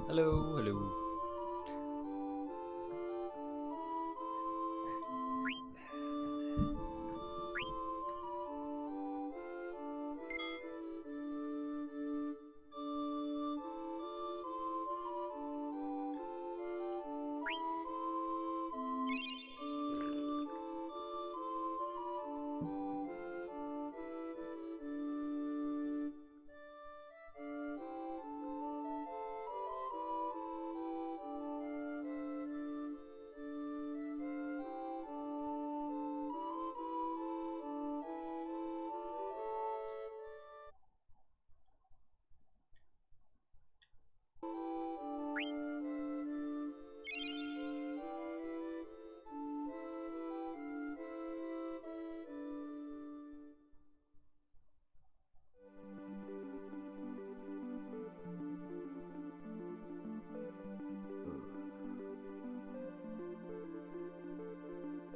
Hello, hello.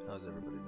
How's everybody doing?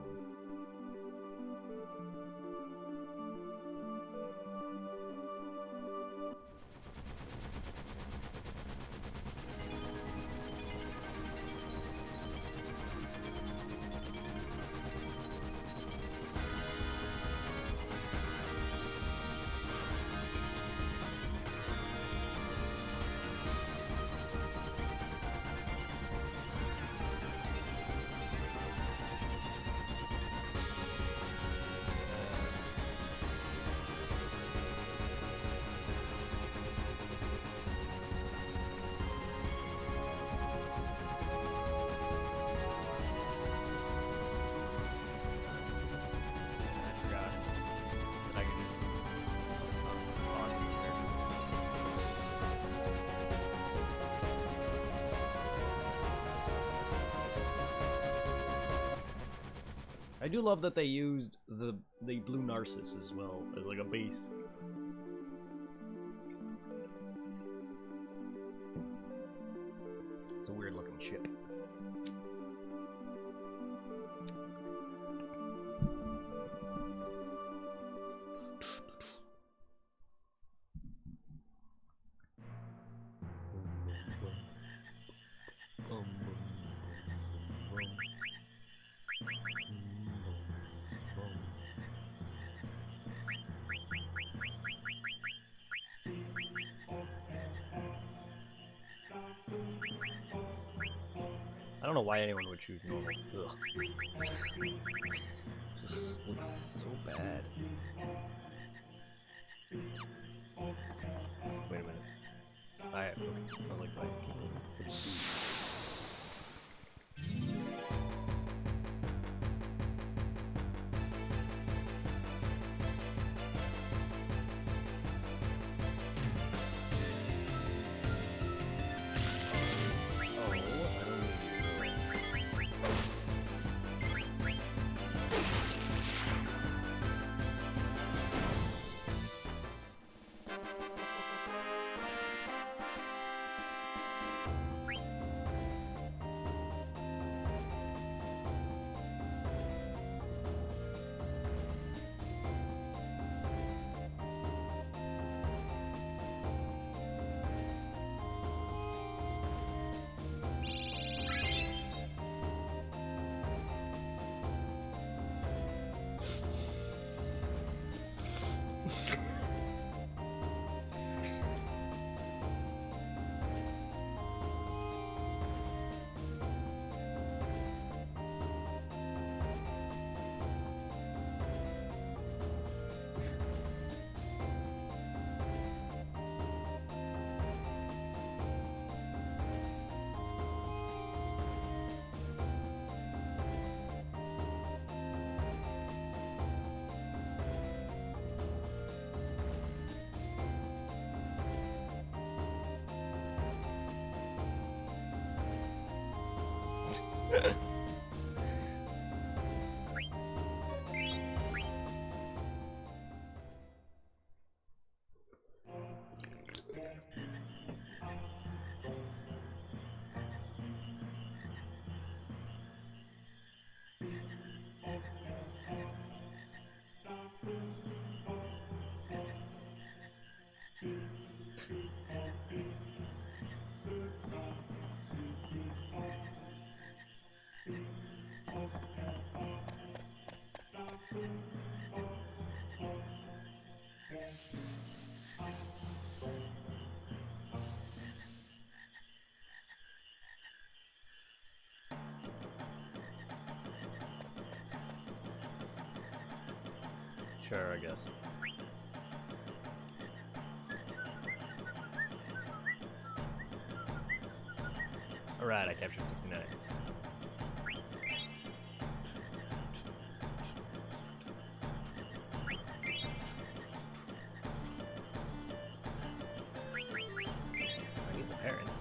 I forgot that I could just Austin I do love that they used the blue Narcissus as well as like a base. It's a weird looking ship. I don't know why anyone would choose normal. Ugh. Just looks so bad. Wait a minute. I like my people. Sure, I guess. Alright, I captured 69. I need the parents.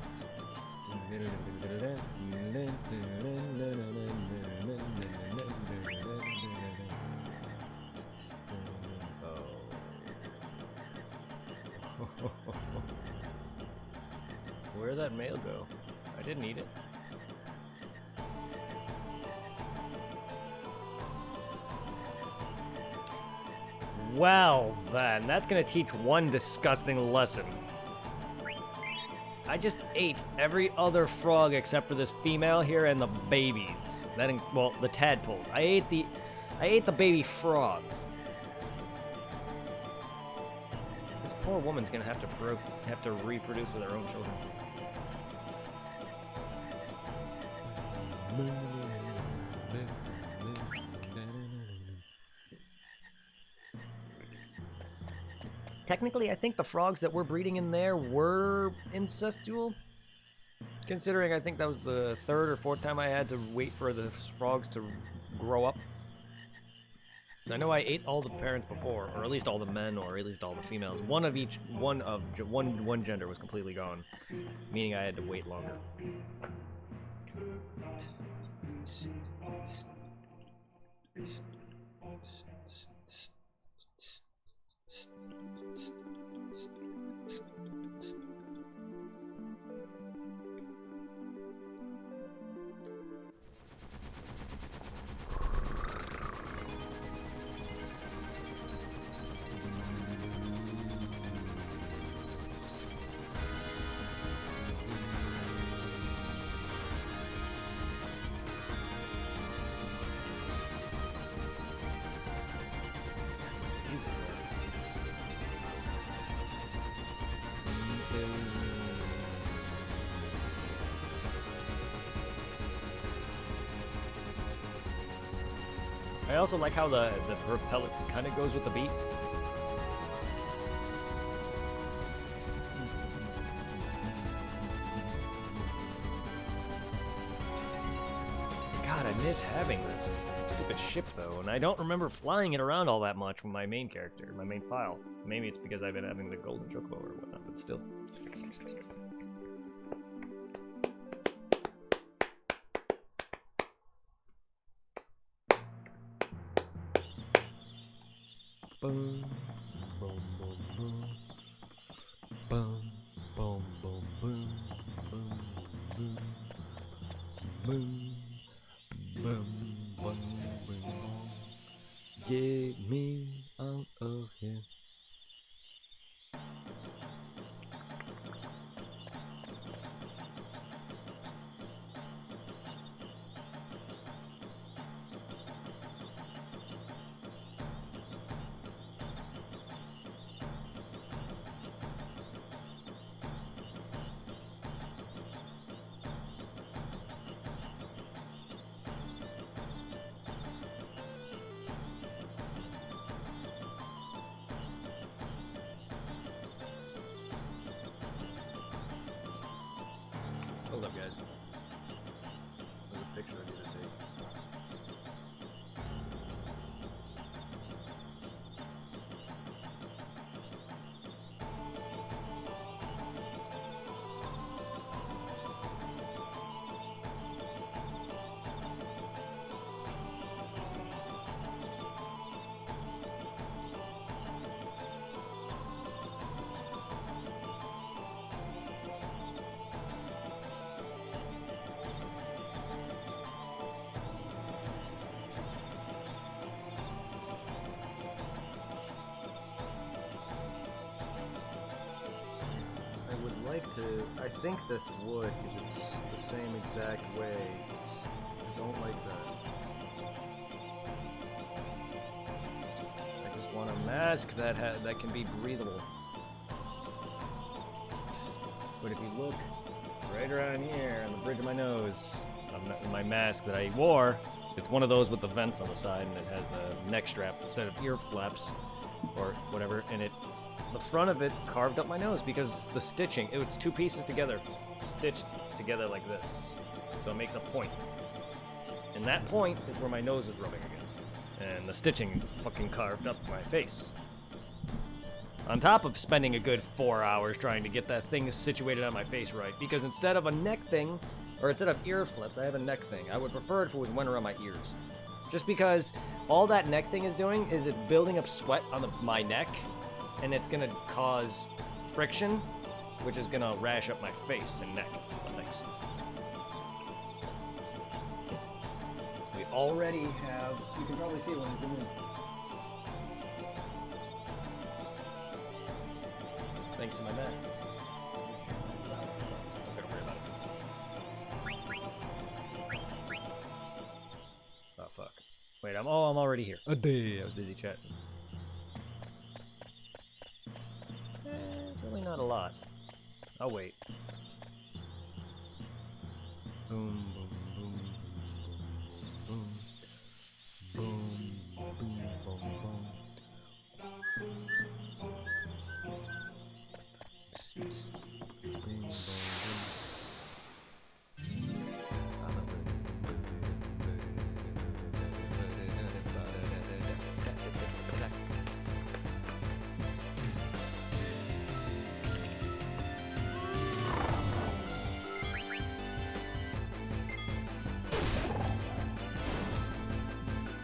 Where'd that mail go? I didn't eat it. Well, then, that's gonna teach one disgusting lesson. I just ate every other frog except for this female here and the babies. Well, the tadpoles. I ate the baby frogs. This poor woman's gonna have to reproduce with her own children. Technically, I think the frogs that were breeding in there were incestual. Considering I think that was the third or fourth time I had to wait for the frogs to grow up. So I know I ate all the parents before, or at least all the men, or at least all the females. One gender was completely gone, meaning I had to wait longer. I also like how the propeller kind of goes with the beat. God, I miss having this stupid ship though, and I don't remember flying it around all that much with my main character, my main file. Maybe it's because I've been having the golden chocobo or whatnot, but still. Boom, boom, boom, boom, boom, boom, boom, boom, boom, boom, boom, boom, boom. Get me out of here. Hold up, guys. There's a picture I need to take. I think this would, because it's the same exact way. I don't like that. I just want to map mask that can be breathable. But if you look right around here on the bridge of my nose, my mask that I wore, it's one of those with the vents on the side, and it has a neck strap instead of ear flaps or whatever, and the front of it carved up my nose because the stitching, it's two pieces together, stitched together like this, so it makes a point. And that point is where my nose is rubbing against, and the stitching fucking carved up my face. On top of spending a good 4 hours trying to get that thing situated on my face right, because instead of a neck thing, or instead of ear flips, I have a neck thing. I would prefer it if it went around my ears. Just because all that neck thing is doing is it's building up sweat on my neck, and it's gonna cause friction, which is gonna rash up my face and neck. Oh, thanks. We already have, you can probably see it when I zoom in. Thanks to my mask. Don't gotta worry about it. Oh fuck. Wait, I'm already here. I was busy chatting. It's really not a lot. I'll wait. Boom, boom, boom, boom, boom, boom, boom, boom, boom.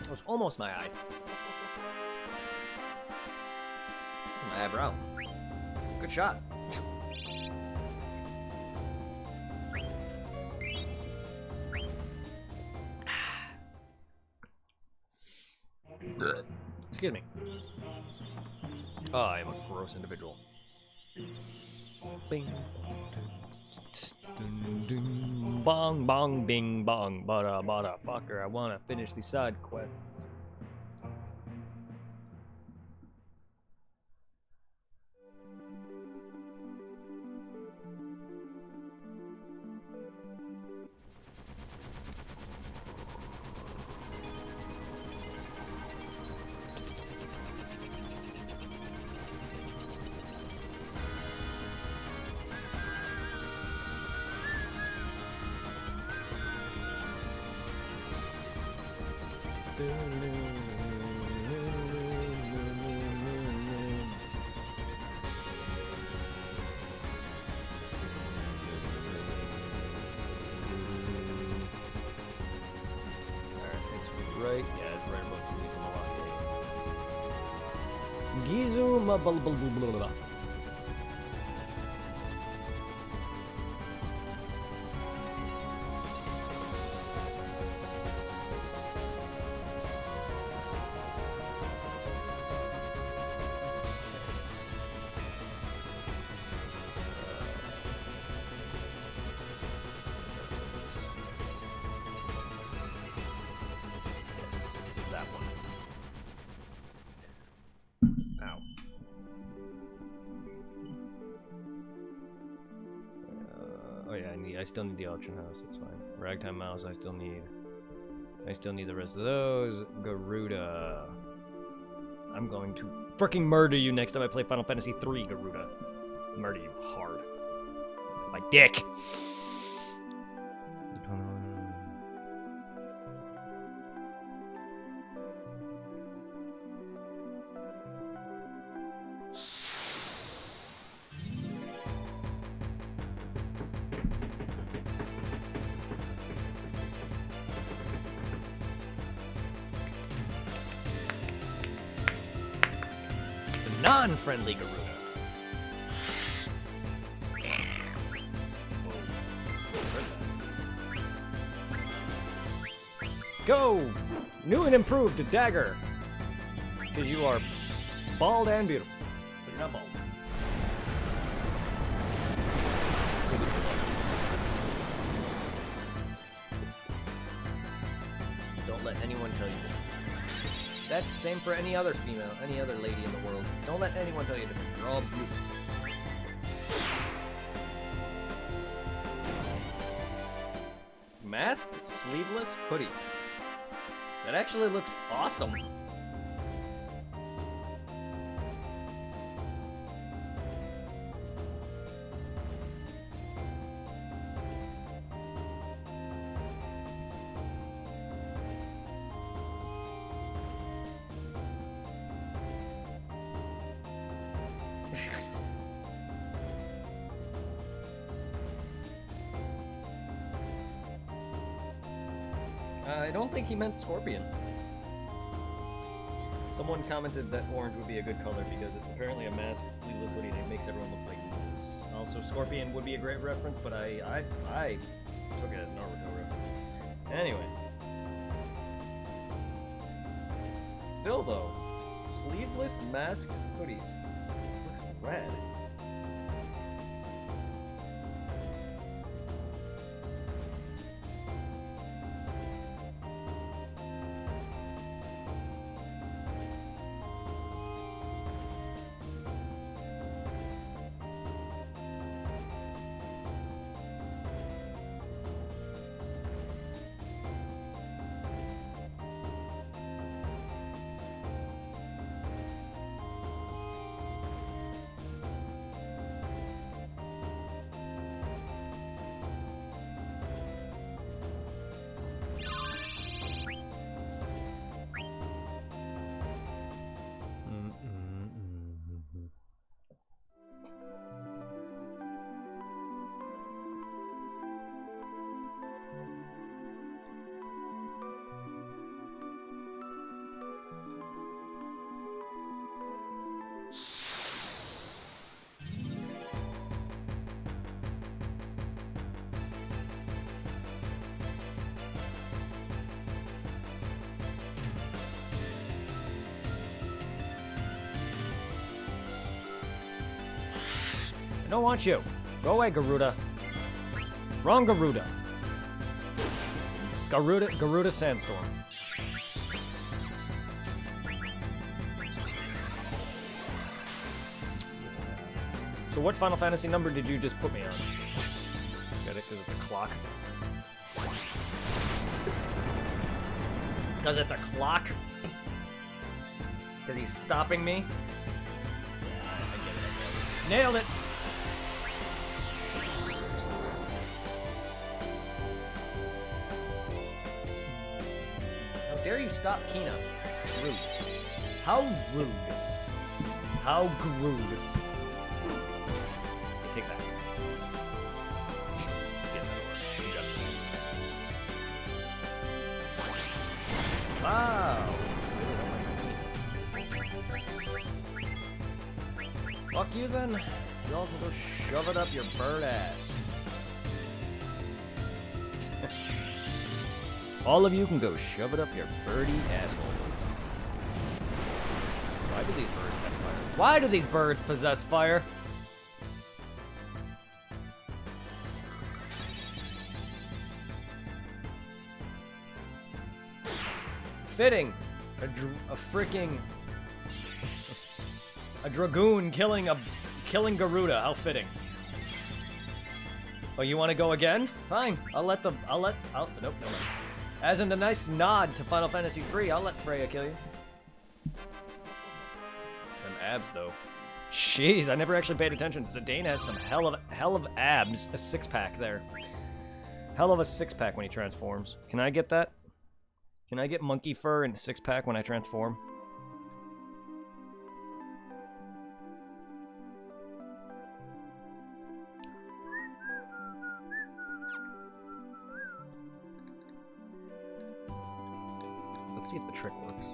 That was almost my eye. My eyebrow. Good shot. Excuse me. Oh, I am a gross individual. Bing. Bong, bong, bing, bong. Bada, bada, fucker. I want to finish these side quests. Right? Yeah, it's right above Gizuma blah blah blah blah blah. I still need the auction house, that's fine. Ragtime mouse, I still need the rest of those. Garuda. I'm going to freaking murder you next time I play Final Fantasy III, Garuda. Murder you hard. My dick! Non-friendly Garuda. Go! New and improved dagger. Because you are bald and beautiful. But you're not bald. Don't let anyone tell you this. That's the same for any other female, any other lady in the world. Don't let anyone tell you different. You're all beautiful. Masked sleeveless hoodie. That actually looks awesome. I don't think he meant Scorpion. Someone commented that orange would be a good color because it's apparently a masked sleeveless hoodie that makes everyone look like Lucas. Also, Scorpion would be a great reference, but I took it as Naruto reference. Anyway. Still though, sleeveless masked hoodies. Looks rad. I don't want you. Go away, Garuda. Wrong Garuda. Garuda Sandstorm. So what Final Fantasy number did you just put me on? Get it? Because it's a clock. Because it's a clock? Because he's stopping me? Yeah, I get it. Nailed it! How dare you stop Kina? Rude. How rude. How rude. Okay, take that. Steal that. Wow. Fuck you then. Y'all can go shove it up your bird ass. All of you can go shove it up your birdie assholes. Why do these birds have fire? Why do these birds possess fire? Fitting. A freaking... A dragoon killing Garuda. How fitting. Oh, you want to go again? Fine. Nope, no mind. As in a nice nod to Final Fantasy III, I'll let Freya kill you. Them abs, though. Jeez, I never actually paid attention. Zidane has some hell of abs. A six-pack there. Hell of a six-pack when he transforms. Can I get that? Can I get monkey fur and six-pack when I transform? Let's see if the trick works.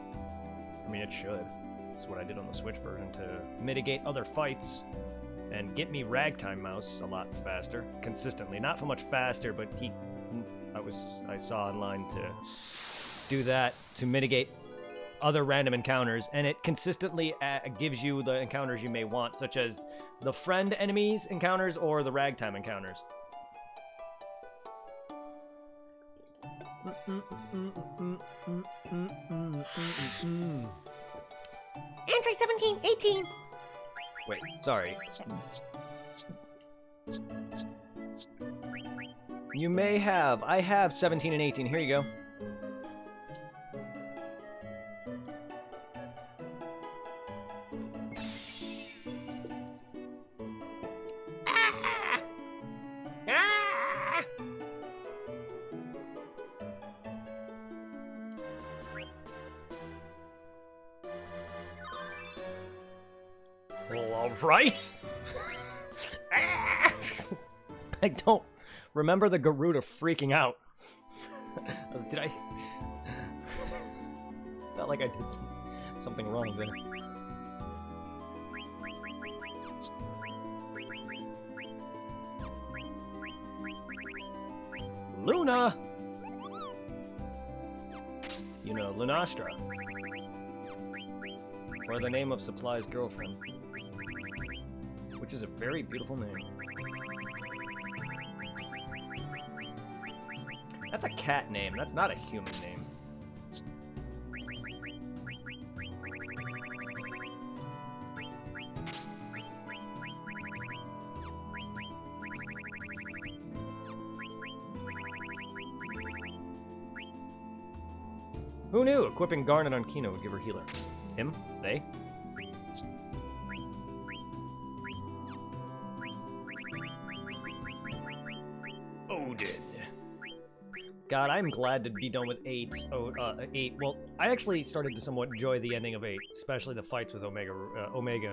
I mean, it should. This is what I did on the Switch version to mitigate other fights and get me Ragtime Mouse a lot faster, consistently. Not so much faster, but I saw online to do that to mitigate other random encounters, and it consistently gives you the encounters you may want, such as the friend enemies encounters or the Ragtime encounters. Android 17, 18. Wait, sorry. You may have. I have 17 and 18. Here you go. Ah! Ah! All right. I don't remember the Garuda freaking out. Did I? Felt like I did something wrong there. Luna! You know, Lunastra. Or the name of Supply's girlfriend. Which is a very beautiful name. That's a cat name, that's not a human name. Who knew equipping Garnet on Kino would give her healer? Him? They? Odin. God, I'm glad to be done with 8. Well, I actually started to somewhat enjoy the ending of 8, especially the fights with Omega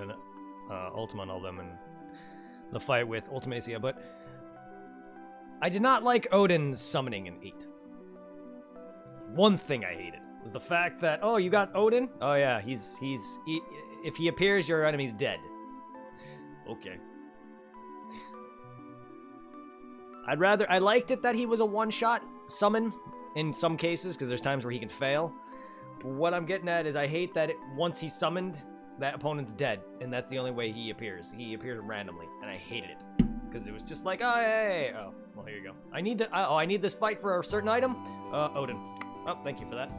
and Ultima and all them, and the fight with Ultimacia, but I did not like Odin's summoning in 8. One thing I hated was the fact that, oh, you got Odin? Oh yeah, if he appears, your enemy's dead. Okay. I liked it that he was a one-shot summon in some cases, because there's times where he can fail. What I'm getting at is I hate that once he's summoned, that opponent's dead, and that's the only way he appears. He appears randomly, and I hated it. Because it was just like, oh, hey, oh, well, here you go. I need this fight for a certain item? Odin. Oh, thank you for that.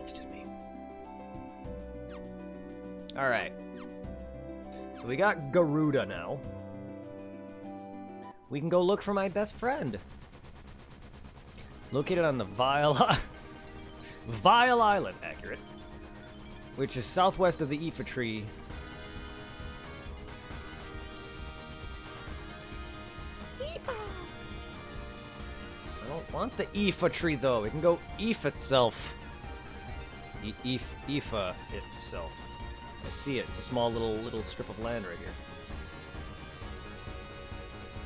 It's just me. Alright. So we got Garuda now. We can go look for my best friend. Located on the Vile Island, accurate. Which is southwest of the Aoife tree. I don't want the Aoife tree though. We can go Aoife itself. Aoife itself. I see it. It's a small little strip of land right here.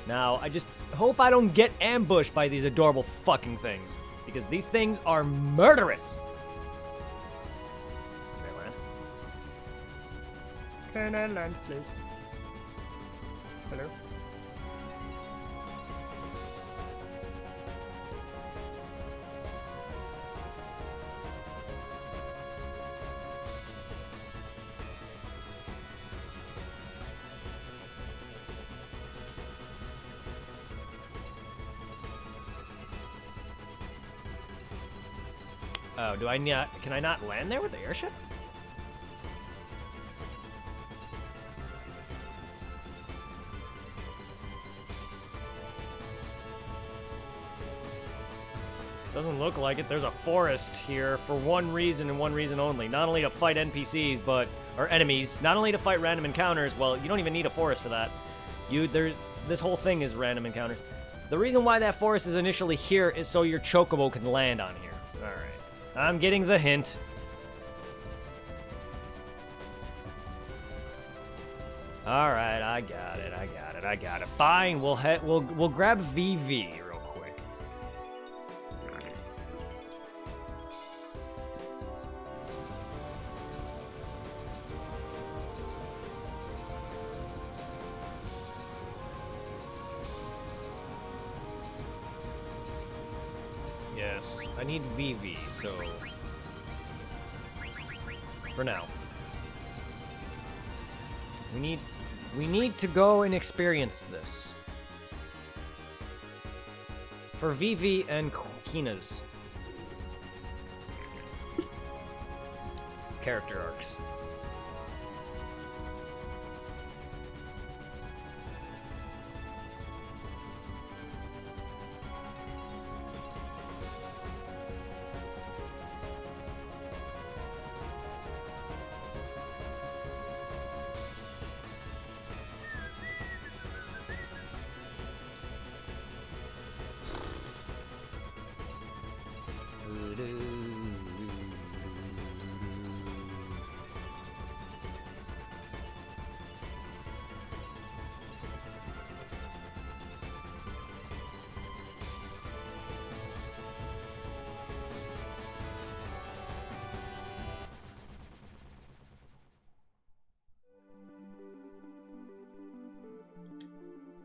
Now, I just hope I don't get ambushed by these adorable fucking things. Because these things are murderous. Can I land? Can I land, please? Hello? Oh, can I not land there with the airship? Doesn't look like it. There's a forest here for one reason and one reason only. Not only to fight NPCs, or enemies. Not only to fight random encounters. Well, you don't even need a forest for that. This whole thing is random encounters. The reason why that forest is initially here is so your chocobo can land on here. Alright. I'm getting the hint. Alright, I got it. Fine, we'll grab VV real quick. Yes, I need VV, so for now. We need to go and experience this. For Vivi and Kina's character arcs.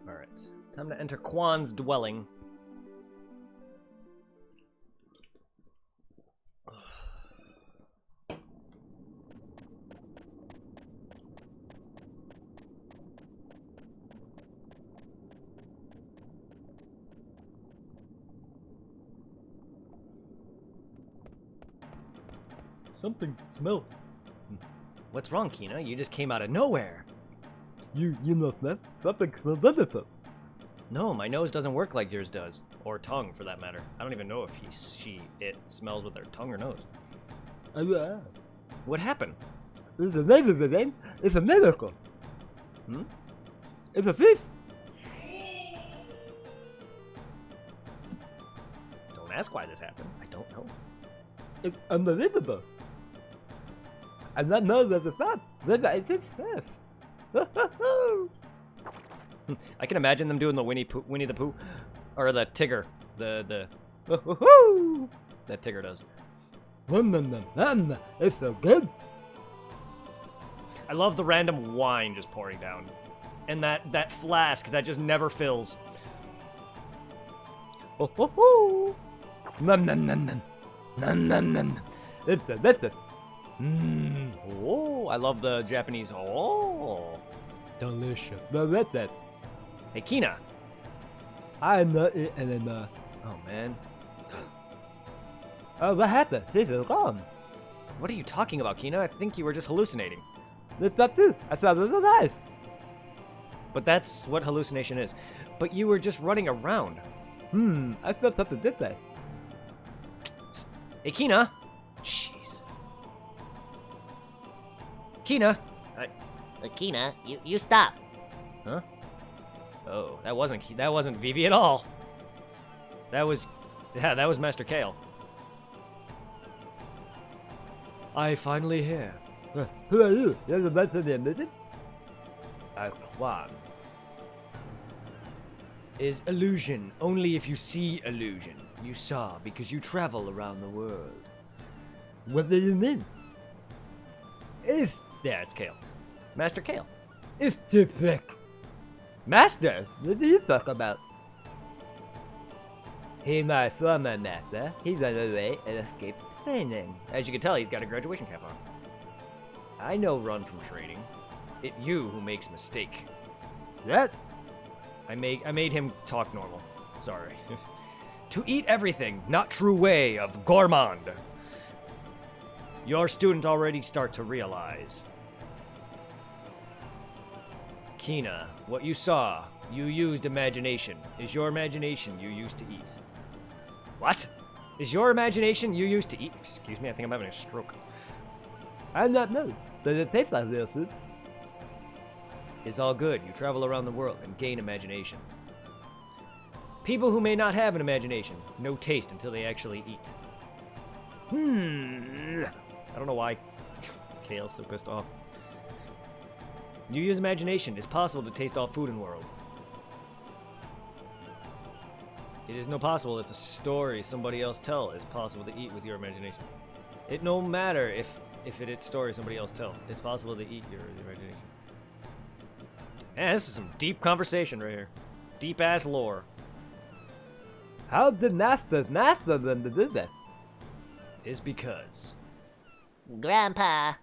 Alright, time to enter Quan's dwelling. Something smell. What's wrong, Kina? You just came out of nowhere. You know that? Something smells wonderful. No, my nose doesn't work like yours does. Or tongue, for that matter. I don't even know if it smells with their tongue or nose. What happened? It's amazing. It's a miracle. Hmm? It's a thief. Don't ask why this happens. I don't know. It's unbelievable. And I know that it's not. That I think fast. I can imagine them doing the Winnie the Pooh, or the Tigger, the that Tigger does. It's so good. I love the random wine just pouring down, and that flask that just never fills. It's a. Oh, I love the Japanese. Oh, Delicious. That's it. hey Kina. I'm not eating anymore. Oh man, Oh, what happened? This is gone. what are you talking about, Kina? I think you were just hallucinating. It's not too. I thought it was alive. But that's what hallucination is. But you were just running around. I felt something this way. Hey Kina. Jeez. Kina. Akina, you stop. Huh? Oh, that wasn't Vivi at all. That was Master Kale. I finally hear. Who are you? You're the best of the admitted? Quan is illusion only if you see illusion. You saw because you travel around the world. What do you mean? Yeah, it's Kale. Master Kale. It's too thick. Master? What do you talk about? He's my former master. He ran away and escaped training. As you can tell, he's got a graduation cap on. I know run from training. It you who makes mistake. What? I made him talk normal. Sorry. To eat everything, not true way of gourmand. Your student already start to realize. Kina, what you saw, you used imagination. Is your imagination you used to eat? What? Is your imagination you used to eat? Excuse me, I think I'm having a stroke. I'm not know. Does it taste like real food? Is all good. You travel around the world and gain imagination. People who may not have an imagination, no taste until they actually eat. I don't know why Kale's so pissed off. You use imagination. It's possible to taste all food in the world. It is no possible that the story somebody else tell is possible to eat with your imagination. It no matter if it is story somebody else tell. It's possible to eat your imagination. Man, this is some deep conversation right here. Deep ass lore. How did master them to do that? Is because. Grandpa.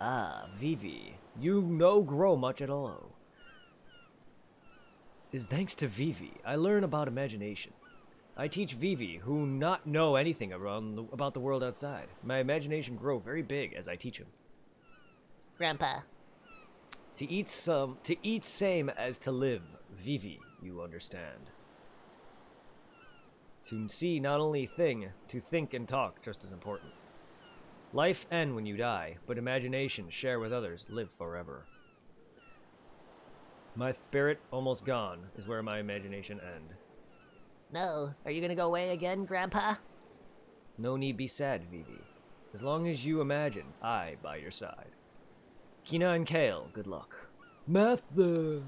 Ah, Vivi. You no grow much at all. Is thanks to Vivi, I learn about imagination. I teach Vivi, who not know anything about the world outside. My imagination grow very big as I teach him. Grandpa. To eat same as to live. Vivi, you understand. To see not only thing, to think and talk just as important. Life end when you die, but imagination share with others, live forever. My spirit almost gone is where my imagination end. No. Are you gonna go away again, Grandpa? No need be sad, Vivi. As long as you imagine, I by your side. Kina and Kale, good luck. Master.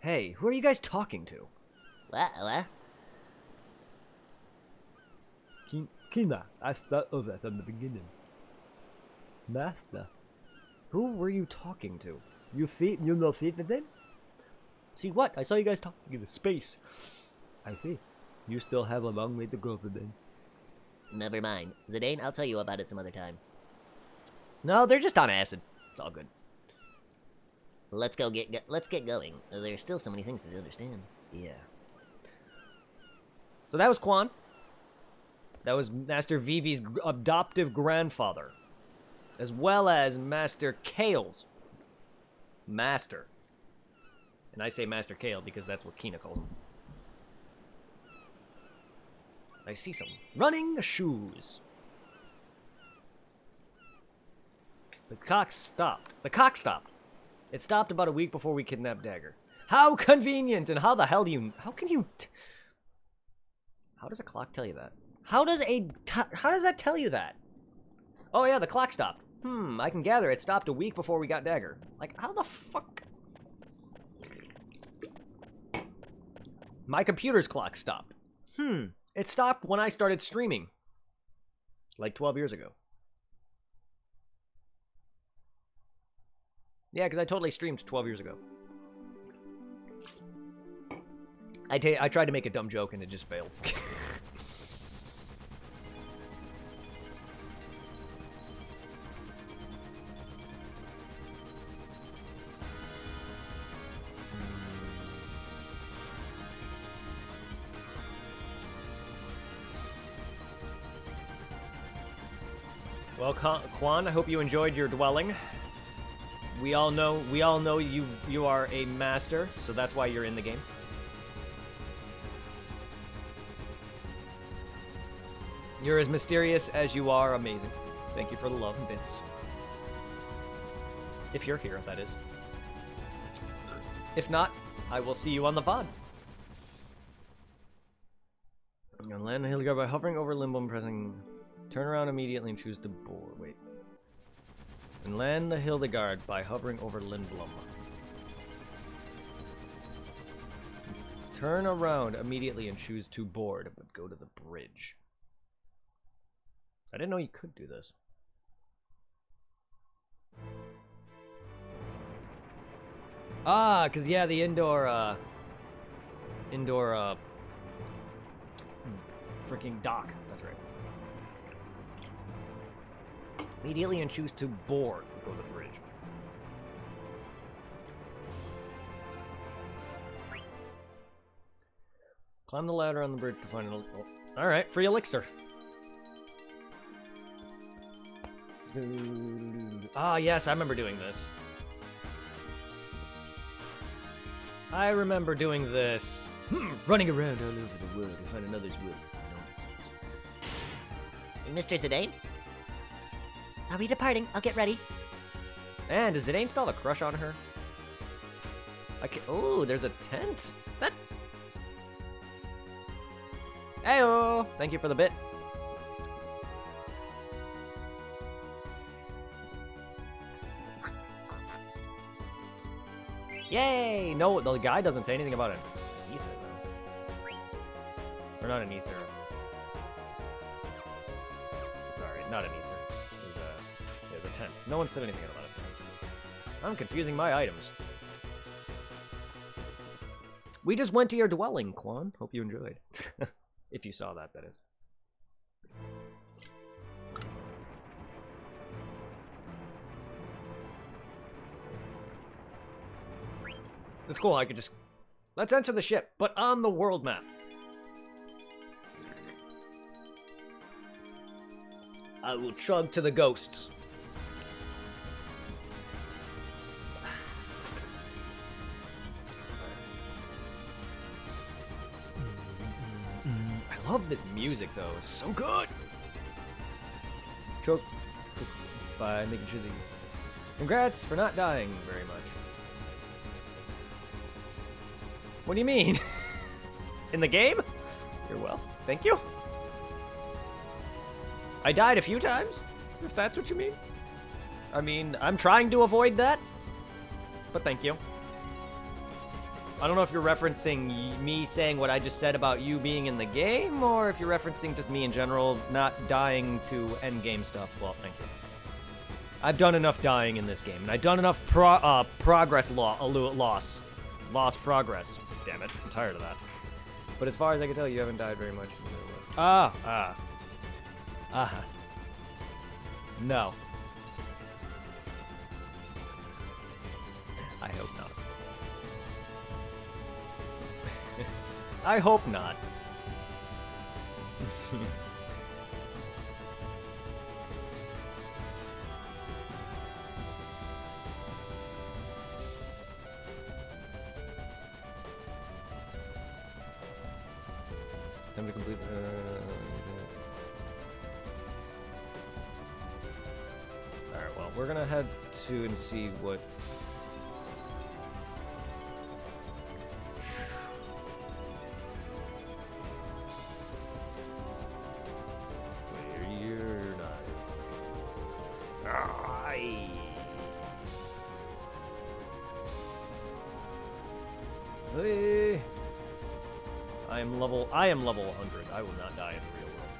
Hey, who are you guys talking to? What? Kina, I start over from the beginning. Master. Who were you talking to? You know see the name? See what? I saw you guys talking in the space. I see. You still have a long way to go for them. Never mind. Zidane, I'll tell you about it some other time. No, they're just on acid. It's all good. Let's get going. There's still so many things to understand. Yeah. So that was Quan. That was Master Vivi's adoptive grandfather. As well as Master Kale's master. And I say Master Kale because that's what Kina calls him. I see some running shoes. The cock stopped. It stopped about a week before we kidnapped Dagger. How convenient! And how the hell do you... How can you... How does a clock tell you that? How does that tell you that? Oh yeah, the clock stopped. I can gather it stopped a week before we got Dagger. Like, how the fuck? My computer's clock stopped. It stopped when I started streaming. Like 12 years ago. Yeah, because I totally streamed 12 years ago. I tried to make a dumb joke and it just failed. Well, Quan, I hope you enjoyed your dwelling. We all know you are a master, so that's why you're in the game. You're as mysterious as you are amazing. Thank you for the love and bits. If you're here, that is. If not, I will see you on the VOD. And land the Hildegard by hovering over limbo and pressing... Turn around immediately and choose to bore. Wait. And land the Hildegard by hovering over Lindblom. Turn around immediately and choose to board, but go to the bridge. I didn't know you could do this. Ah, because yeah, the indoor freaking dock. That's right. Immediately and choose to board. Go to the bridge. Climb the ladder on the bridge to find an... Oh. Alright, free elixir. Ah, yes, I remember doing this. I remember doing this. Running around all over the world to find another's words. Nonsense. Mr. Zidane? Are we departing? I'll get ready. And does Zidane still have a crush on her? Oh, there's a tent. That. Heyo! Thank you for the bit. Yay! No, the guy doesn't say anything about an ether, though. Or not an ether. Sorry, not an ether. There's a tent. No one said anything about a tent. I'm confusing my items. We just went to your dwelling, Quan. Hope you enjoyed. If you saw that, that is. It's cool, I could just Let's enter the ship, but on the world map. I will chug to the ghosts. I love this music, though. It's so good. Choke by making sure that you... Congrats for not dying very much. What do you mean? In the game? You're well. Thank you. I died a few times, if that's what you mean. I mean, I'm trying to avoid that, but thank you. I don't know if you're referencing me saying what I just said about you being in the game, or if you're referencing just me in general not dying to endgame stuff. Well, thank you. I've done enough dying in this game, and I've done enough progress loss. Lost progress. Damn it, I'm tired of that. But as far as I can tell, you haven't died very much. No. I hope not. I hope not. Time to complete. All right. Well, we're gonna head to and see what. Hey. I am level 100. I will not die in the real world.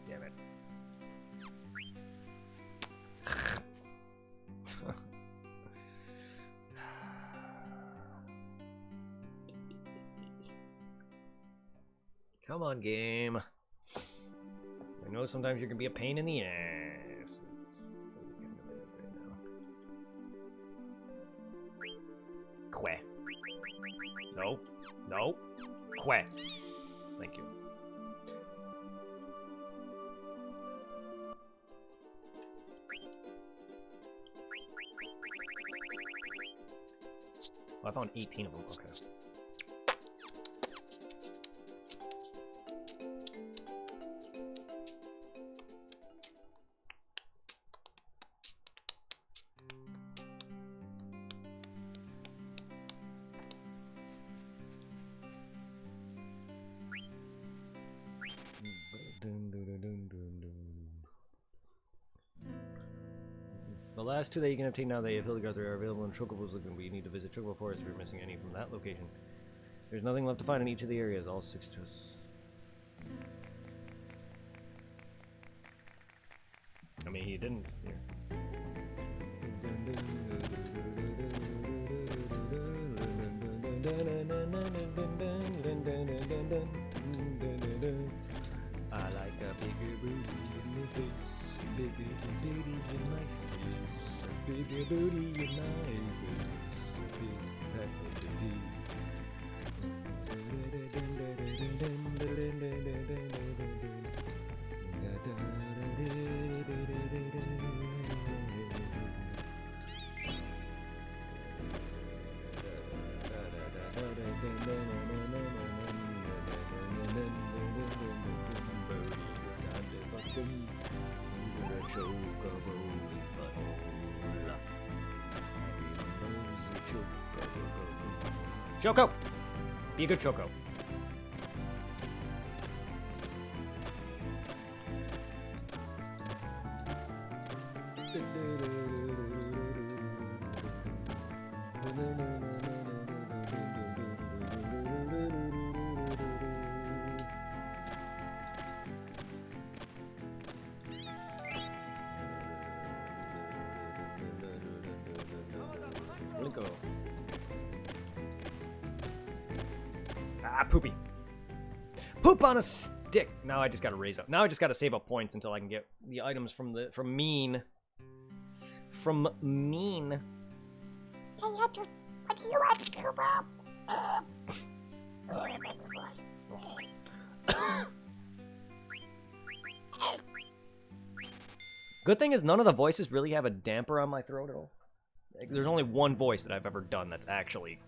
Damn it. Come on, game. I know sometimes you're gonna be a pain in the ass. Que. No. No. Que. Thank you. Oh, I found 18 of them. Okay. The last two that you can obtain now that you have Hildegard are available in Chocobo's Lagoon, but you need to visit Chocobo Forest if you're missing any from that location. There's nothing left to find in each of the areas, all 6 to us. I mean, he didn't here. I like a bigger booty in your face, bigger booty in my face, a bigger booty in my face, a big pack of booty. Choco! Be a good Choco. poopy. Poop on a stick. Now I just gotta raise up. Now I just gotta save up points until I can get the items from Mean. From Mean. What do you want to do, Bob? Good thing is none of the voices really have a damper on my throat at all. Like, there's only one voice that I've ever done that's actually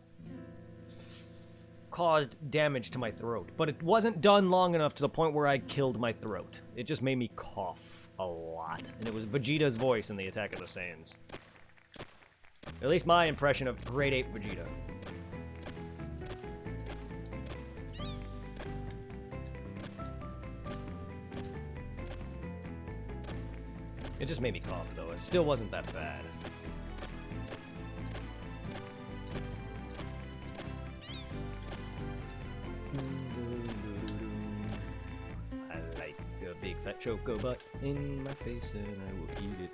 caused damage to my throat. But it wasn't done long enough to the point where I killed my throat. It just made me cough a lot. And it was Vegeta's voice in the Attack of the Saiyans. At least my impression of Grade 8 Vegeta. It just made me cough, though. It still wasn't that bad. I like a big fat choco butt in my face, and I will eat it.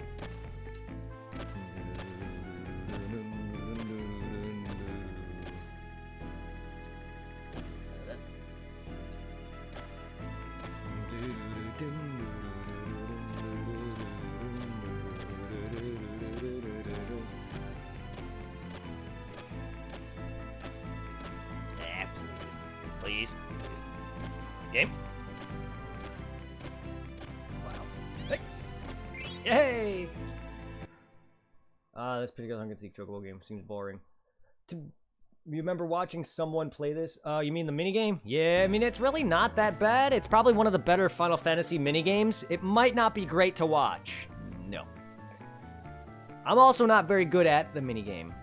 Please. Game. Wow. Hey. Yay! This particular Hunger Seek Chocobo game seems boring. You remember watching someone play this? You mean the minigame? Yeah, I mean, it's really not that bad. It's probably one of the better Final Fantasy minigames. It might not be great to watch. No. I'm also not very good at the minigame.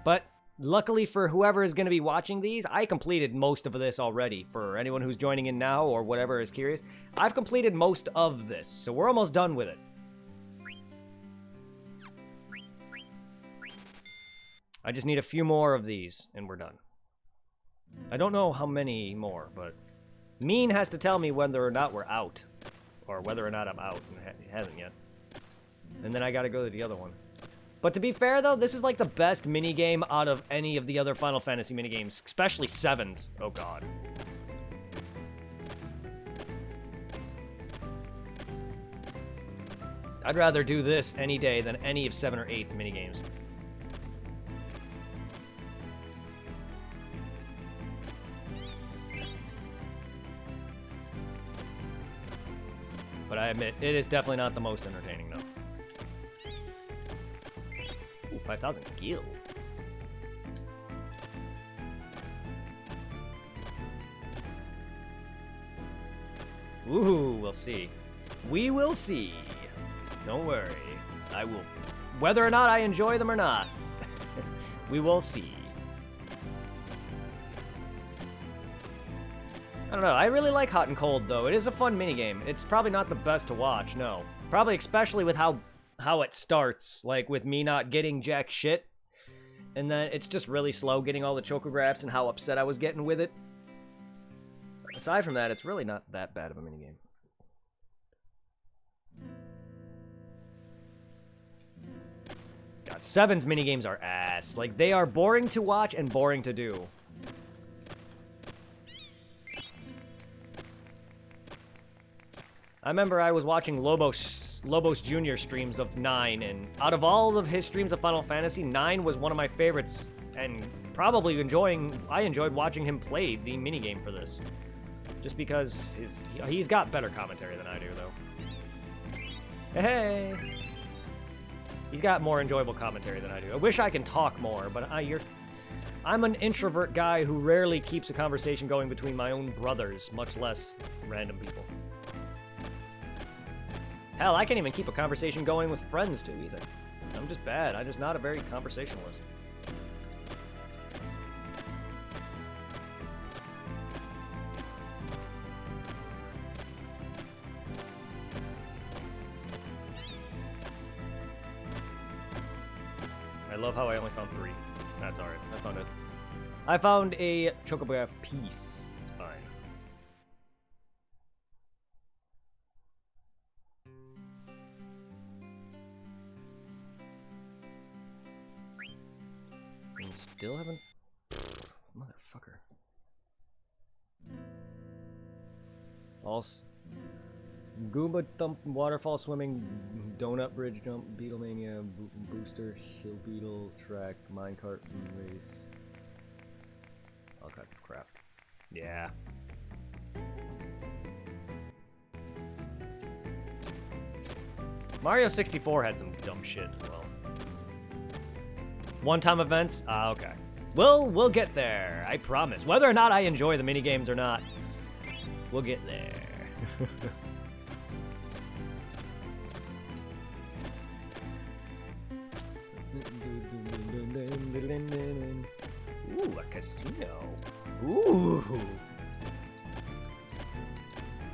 But luckily for whoever is going to be watching these, I completed most of this already. For anyone who's joining in now or whatever is curious, I've completed most of this, so we're almost done with it. I just need a few more of these, and we're done. I don't know how many more, but Mean has to tell me whether or not we're out, or whether or not I'm out, and he hasn't yet. And then I gotta go to the other one. But to be fair, though, this is like the best minigame out of any of the other Final Fantasy minigames, especially 7's. Oh, God. I'd rather do this any day than any of 7 or 8's minigames. But I admit, it is definitely not the most entertaining, though. Ooh, 5,000 gil. Ooh, we'll see. We will see. Don't worry. I will... Whether or not I enjoy them or not, we will see. I don't know, I really like Hot and Cold, though. It is a fun minigame. It's probably not the best to watch, no. Probably especially with how it starts, like with me not getting jack shit. And then it's just really slow getting all the chocographs and how upset I was getting with it. Aside from that, it's really not that bad of a minigame. God, 7's minigames are ass. Like, they are boring to watch and boring to do. I remember I was watching Lobos Jr. streams of 9, and out of all of his streams of Final Fantasy, 9 was one of my favorites, and probably I enjoyed watching him play the minigame for this. Just because he's got better commentary than I do, though. Hey! He's got more enjoyable commentary than I do. I wish I can talk more, but I'm an introvert guy who rarely keeps a conversation going between my own brothers, much less random people. Hell, I can't even keep a conversation going with friends, too, either. I'm just bad. I'm just not a very conversationalist. I love how I only found 3. That's alright. I found it. I found a Chocograph piece. It's fine. Still haven't... Motherfucker. Also, Goomba Thump, Waterfall Swimming, Donut Bridge Jump, Beatlemania, Booster, Hill Beetle, Track, Minecart Race. All kinds of crap. Yeah. Mario 64 had some dumb shit as well. One-time events? Ah, okay. We'll get there, I promise. Whether or not I enjoy the minigames or not, we'll get there. Ooh, a casino. Ooh.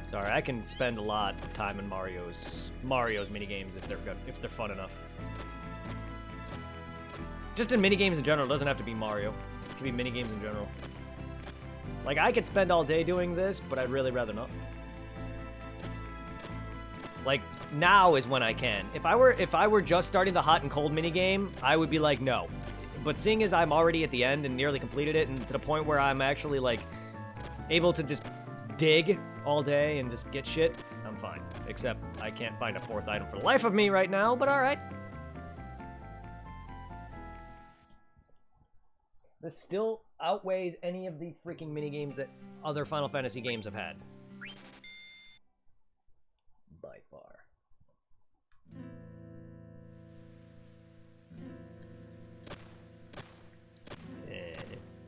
Sorry, I can spend a lot of time in Mario's minigames if they're good, if they're fun enough. Just in minigames in general, it doesn't have to be Mario. It can be minigames in general. Like, I could spend all day doing this, but I'd really rather not. Like, now is when I can. If I were just starting the hot and cold minigame, I would be like, no. But seeing as I'm already at the end and nearly completed it, and to the point where I'm actually, like, able to just dig all day and just get shit, I'm fine. Except I can't find a fourth item for the life of me right now, but alright. This still outweighs any of the freaking minigames that other Final Fantasy games have had. By far.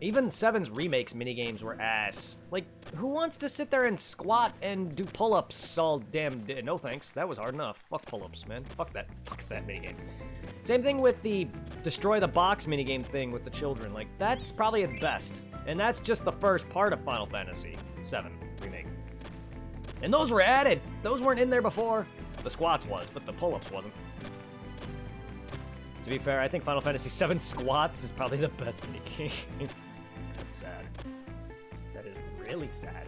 Even 7's remakes minigames were ass. Like, who wants to sit there and squat and do pull-ups all damn day? No thanks, that was hard enough. Fuck pull-ups, man. Fuck that minigame. Same thing with the destroy the box minigame thing with the children. Like, that's probably its best. And that's just the first part of Final Fantasy VII Remake. And those were added. Those weren't in there before. The squats was, but the pull-ups wasn't. To be fair, I think Final Fantasy VII squats is probably the best minigame. That's sad. That is really sad.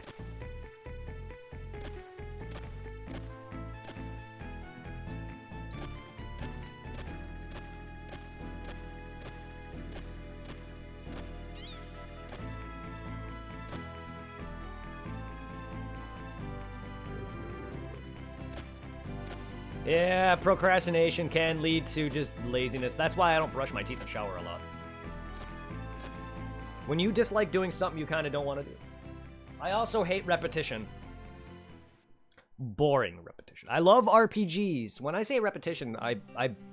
Yeah, procrastination can lead to just laziness. That's why I don't brush my teeth and shower a lot. When you dislike doing something you kind of don't want to do. I also hate repetition. Boring repetition. I love RPGs. When I say repetition,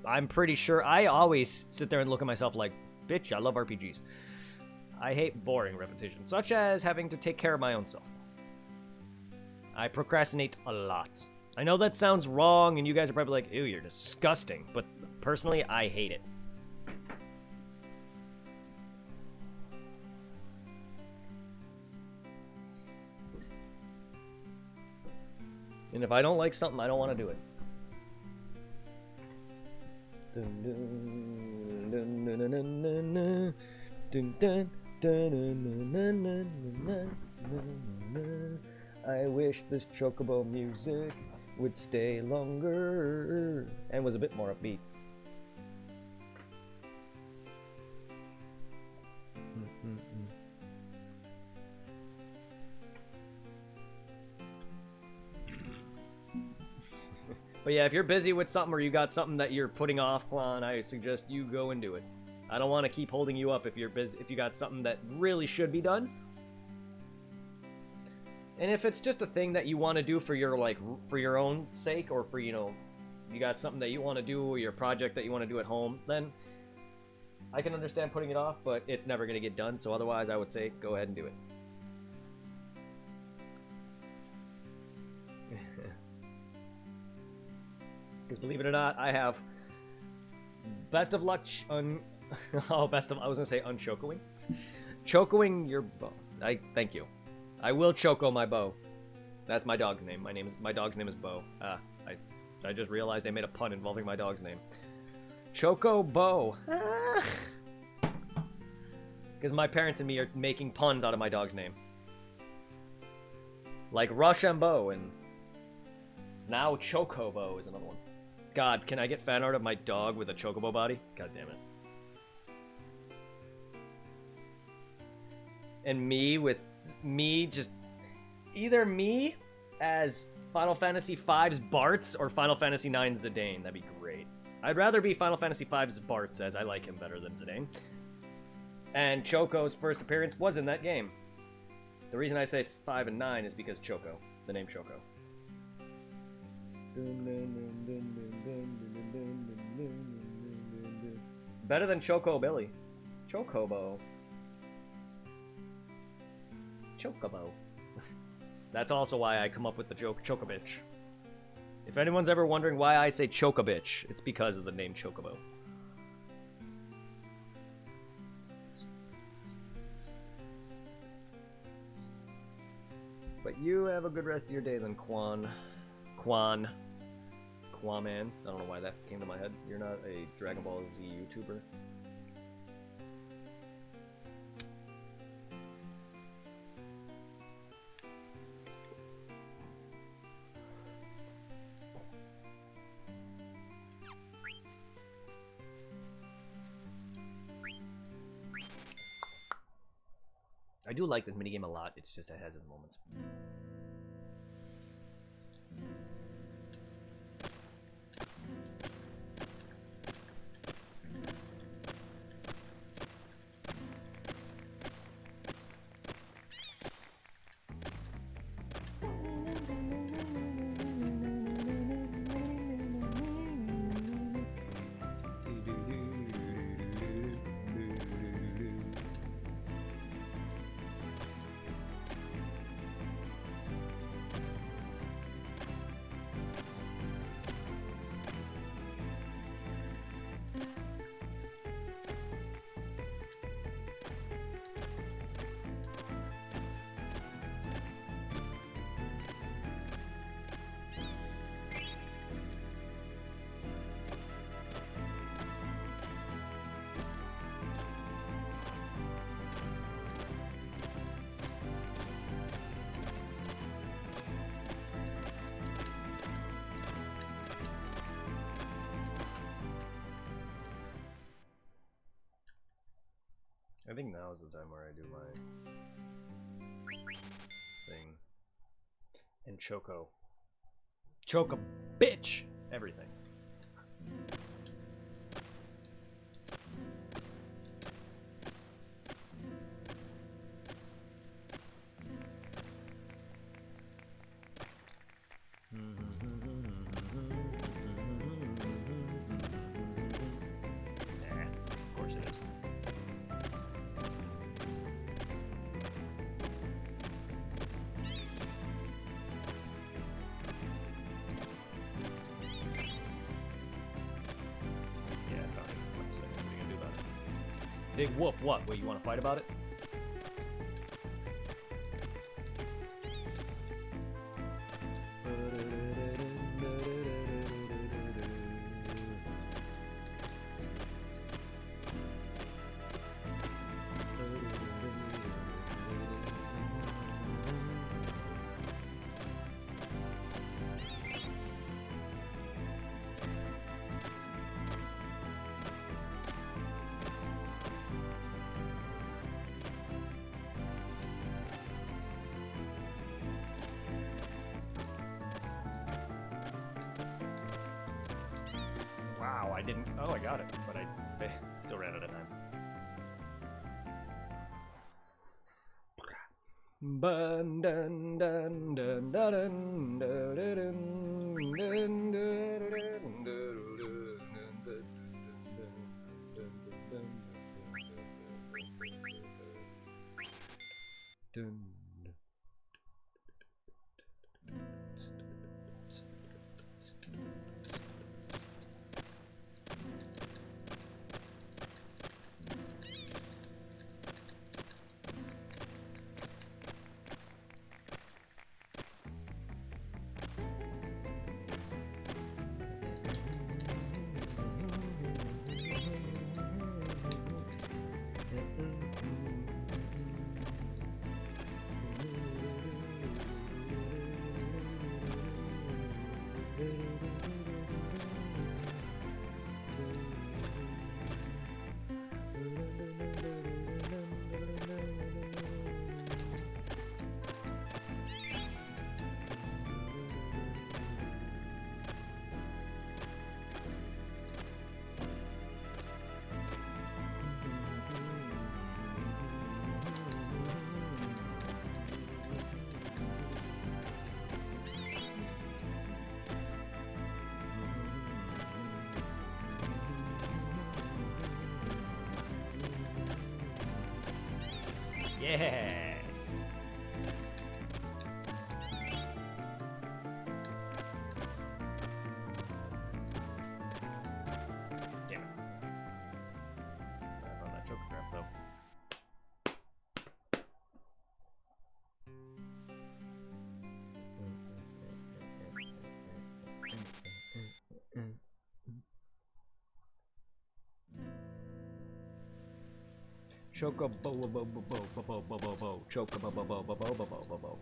I'm pretty sure I always sit there and look at myself like, bitch, I love RPGs. I hate boring repetition, such as having to take care of my own self. I procrastinate a lot. I know that sounds wrong, and you guys are probably like, ew, you're disgusting. But personally, I hate it. And if I don't like something, I don't want to do it. I wish this chocobo music would stay longer and was a bit more upbeat. But yeah, if you're busy with something or you got something that you're putting off on, I suggest you go and do it. I don't want to keep holding you up if you're busy, if you got something that really should be done. And if it's just a thing that you want to do for your, like, for your own sake, or for, you know, you got something that you want to do, or your project that you want to do at home, then I can understand putting it off, but it's never going to get done, so otherwise I would say go ahead and do it. Because believe it or not, I have best of luck I was going to say unchocoing. Chocoing your bow. Thank you. I will choco my bow. That's my dog's name. My dog's name is Bo. I just realized I made a pun involving my dog's name. Choco Bo. Because my parents and me are making puns out of my dog's name. Like Rochambeau, and now Chocobo is another one. God, can I get fan art of my dog with a chocobo body? God damn it. And me with... me just... either me as Final Fantasy V's Bartz or Final Fantasy IX's Zidane. That'd be great. I'd rather be Final Fantasy V's Bartz, as I like him better than Zidane. And Choco's first appearance was in that game. The reason I say it's 5 and 9 is because Choco, the name Choco. Better than Choco Billy. Chocobo. Chocobo. That's also why I come up with the joke Chocobitch. If anyone's ever wondering why I say Chocobitch, it's because of the name Chocobo. But you have a good rest of your day then, Quaman. I don't know why that came to my head. You're not a Dragon Ball Z YouTuber. I do like this minigame a lot. It's just it has its moments. I think now is the time where I do my thing. And Choco. Choco bitch! Everything. Of course it is. Big whoop, what? Wait, you want to fight about it? Wow, I didn't. Oh, I got it, but I still ran out of time. Bun, dun, dun, dun, dun, dun, dun, dun, dun, dun, dun. Yes. Damn it. I found that choker trap though. Choco bo bo bo bo bo bo bo bo bo bo choco bo bo bo bo bo bo bo bo bo.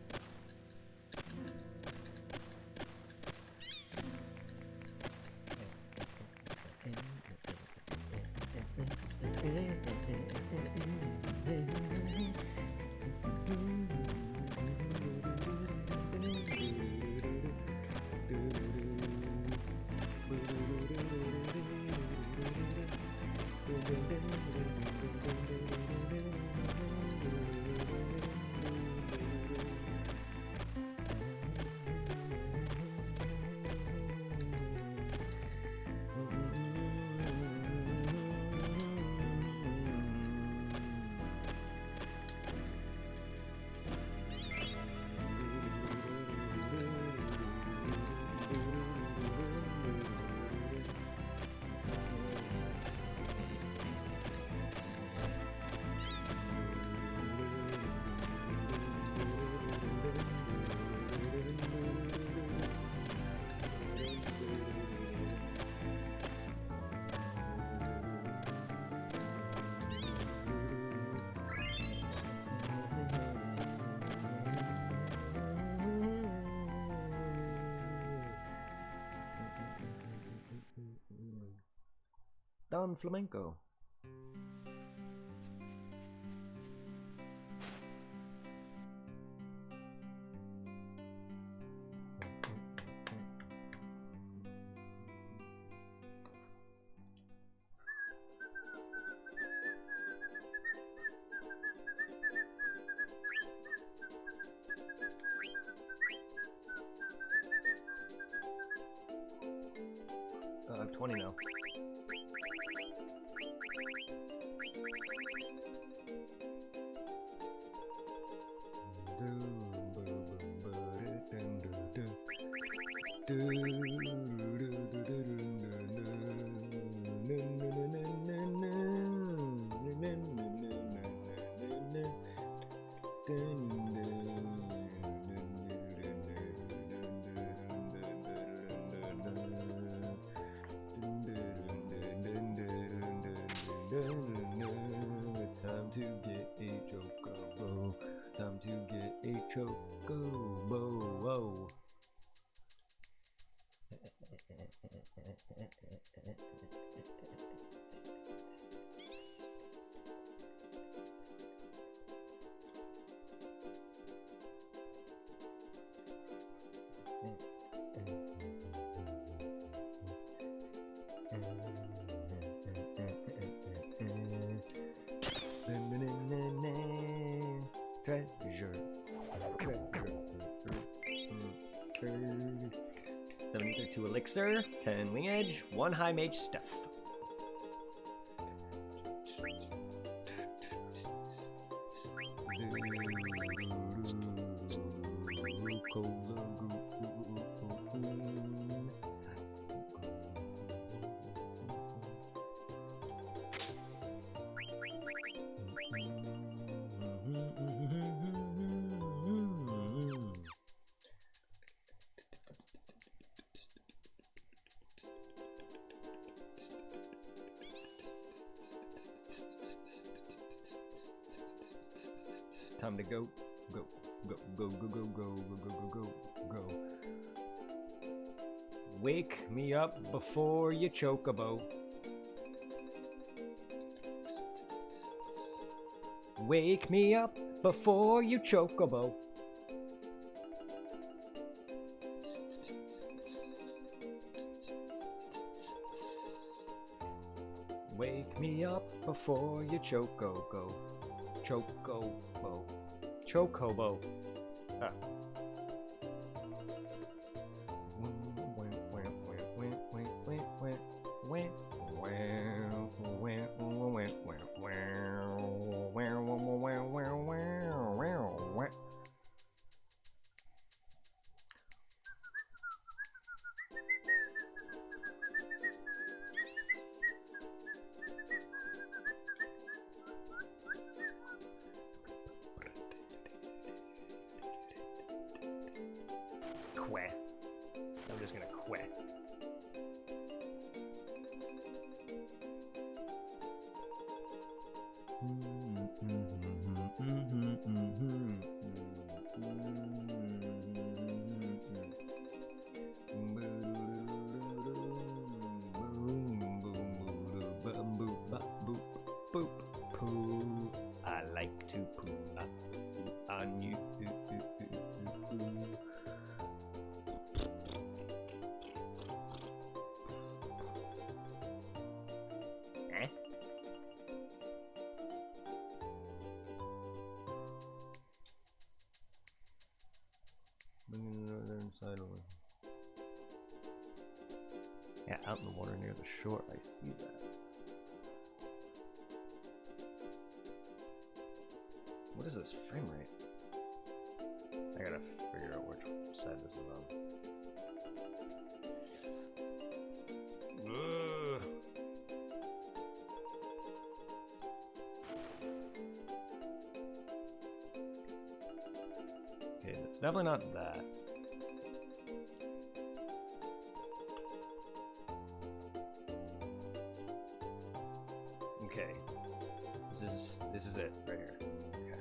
Don Flamenco. I have 20 now. Time to get a chocobo. Time to get a chocobo. Whoa. Treasure. 72 elixir, 10 wing edge, 1 high mage stuff. Time to go, go, go, go, go, go, go, go, go, go, go, go. Wake me up before you chocobo. Wake me up before you chocobo. Wake me up before you chocobo. Chocobo. Chocobo. Ah. quit. I'm just gonna quit. I like to poo on you. Eh? Yeah, out in the water near the shore. I see that. What is this frame rate? I gotta figure out which side this is on. Ugh. Okay, it's definitely not that. Okay, this is it right here. Okay.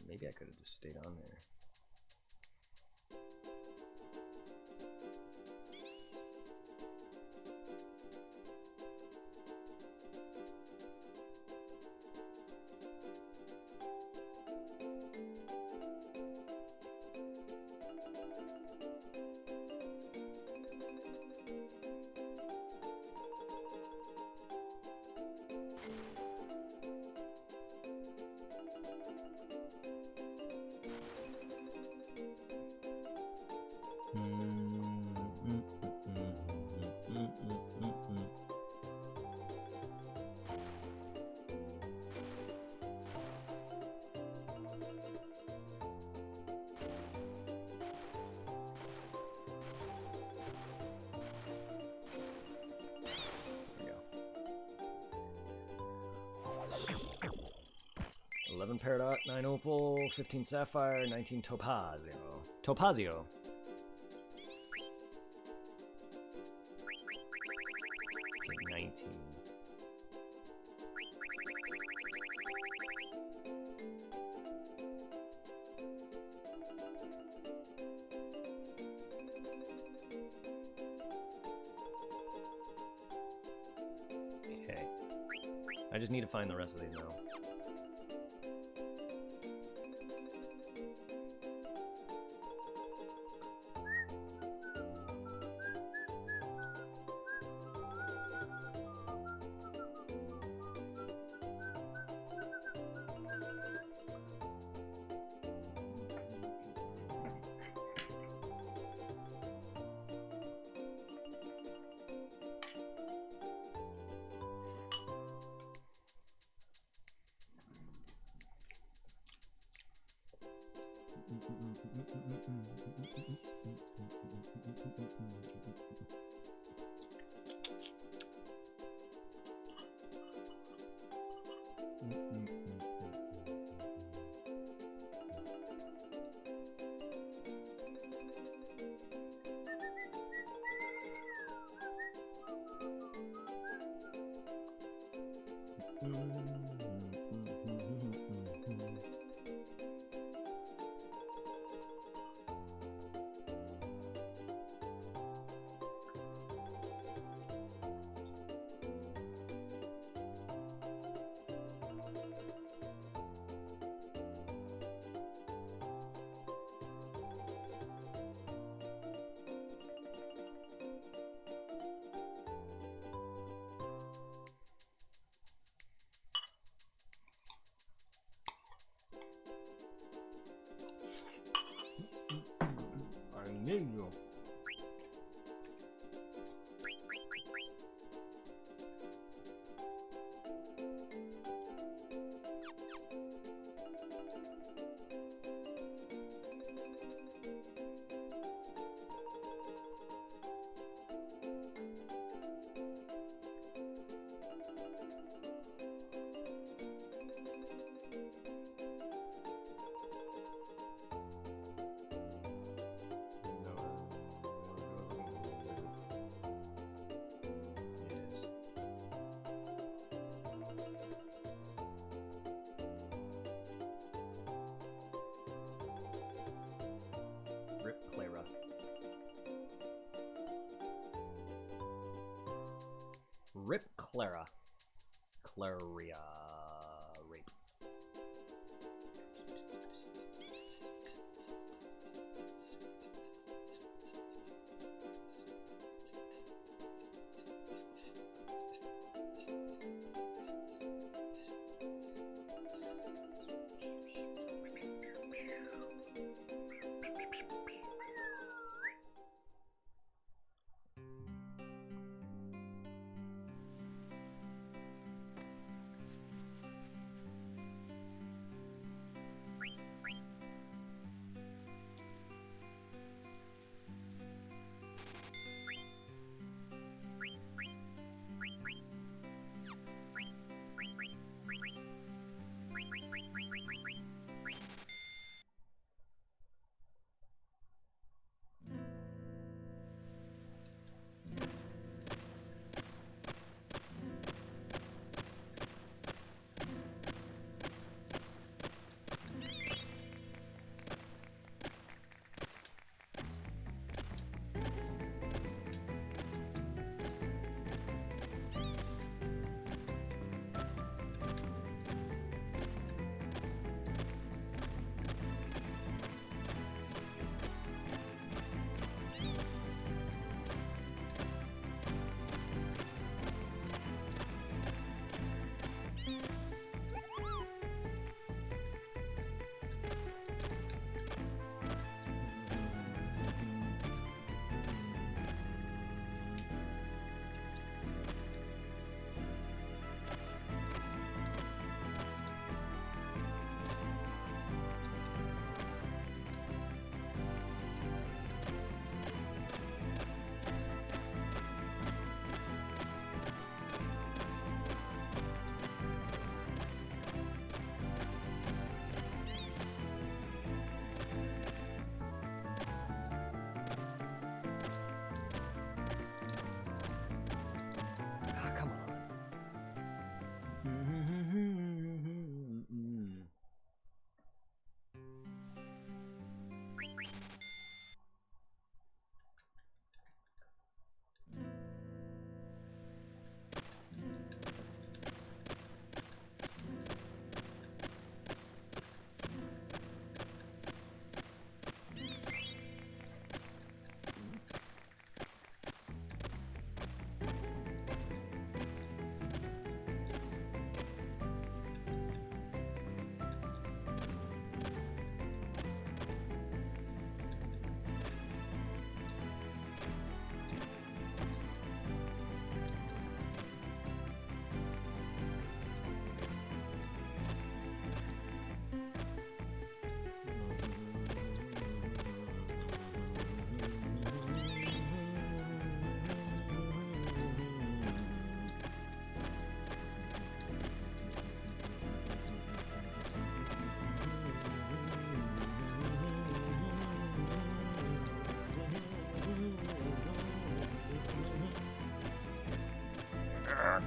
Maybe I could have just stayed on there. There we go. 11 Peridot, 9 Opal, 15 Sapphire, 19 Topazio. Topazio. Okay, 19. Okay. I just need to find the rest of these now. Niño. Rip Clara. Claria. Rape. Ah, come on.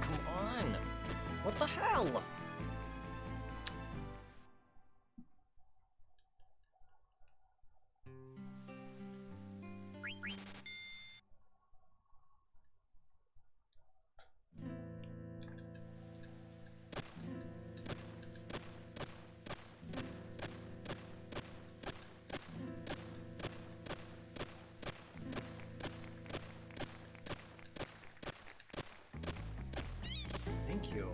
Come on! What the hell? Thank you.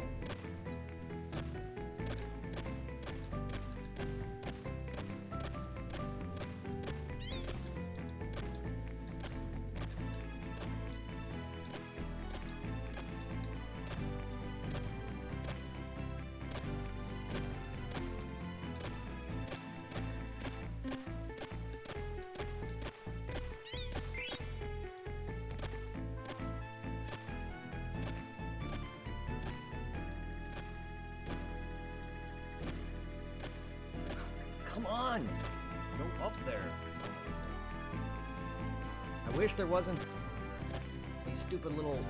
Come on! Go up there. I wish there wasn't a stupid little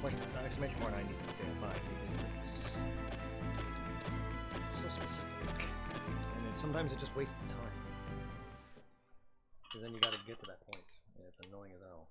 exclamation point I need to find because it's so specific. And sometimes it just wastes time. Because then you gotta get to that point. And it's annoying as hell.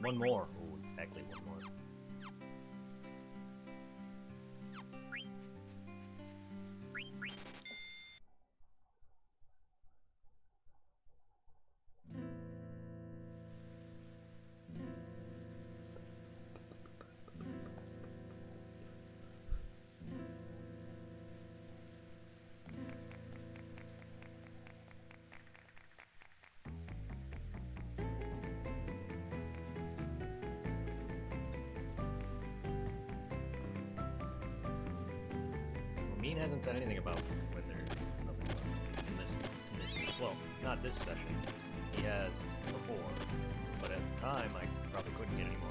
One more. Ooh, exactly one more. Mean hasn't said anything about when they're in this, well, not this session. He has before, but at the time I probably couldn't get any more.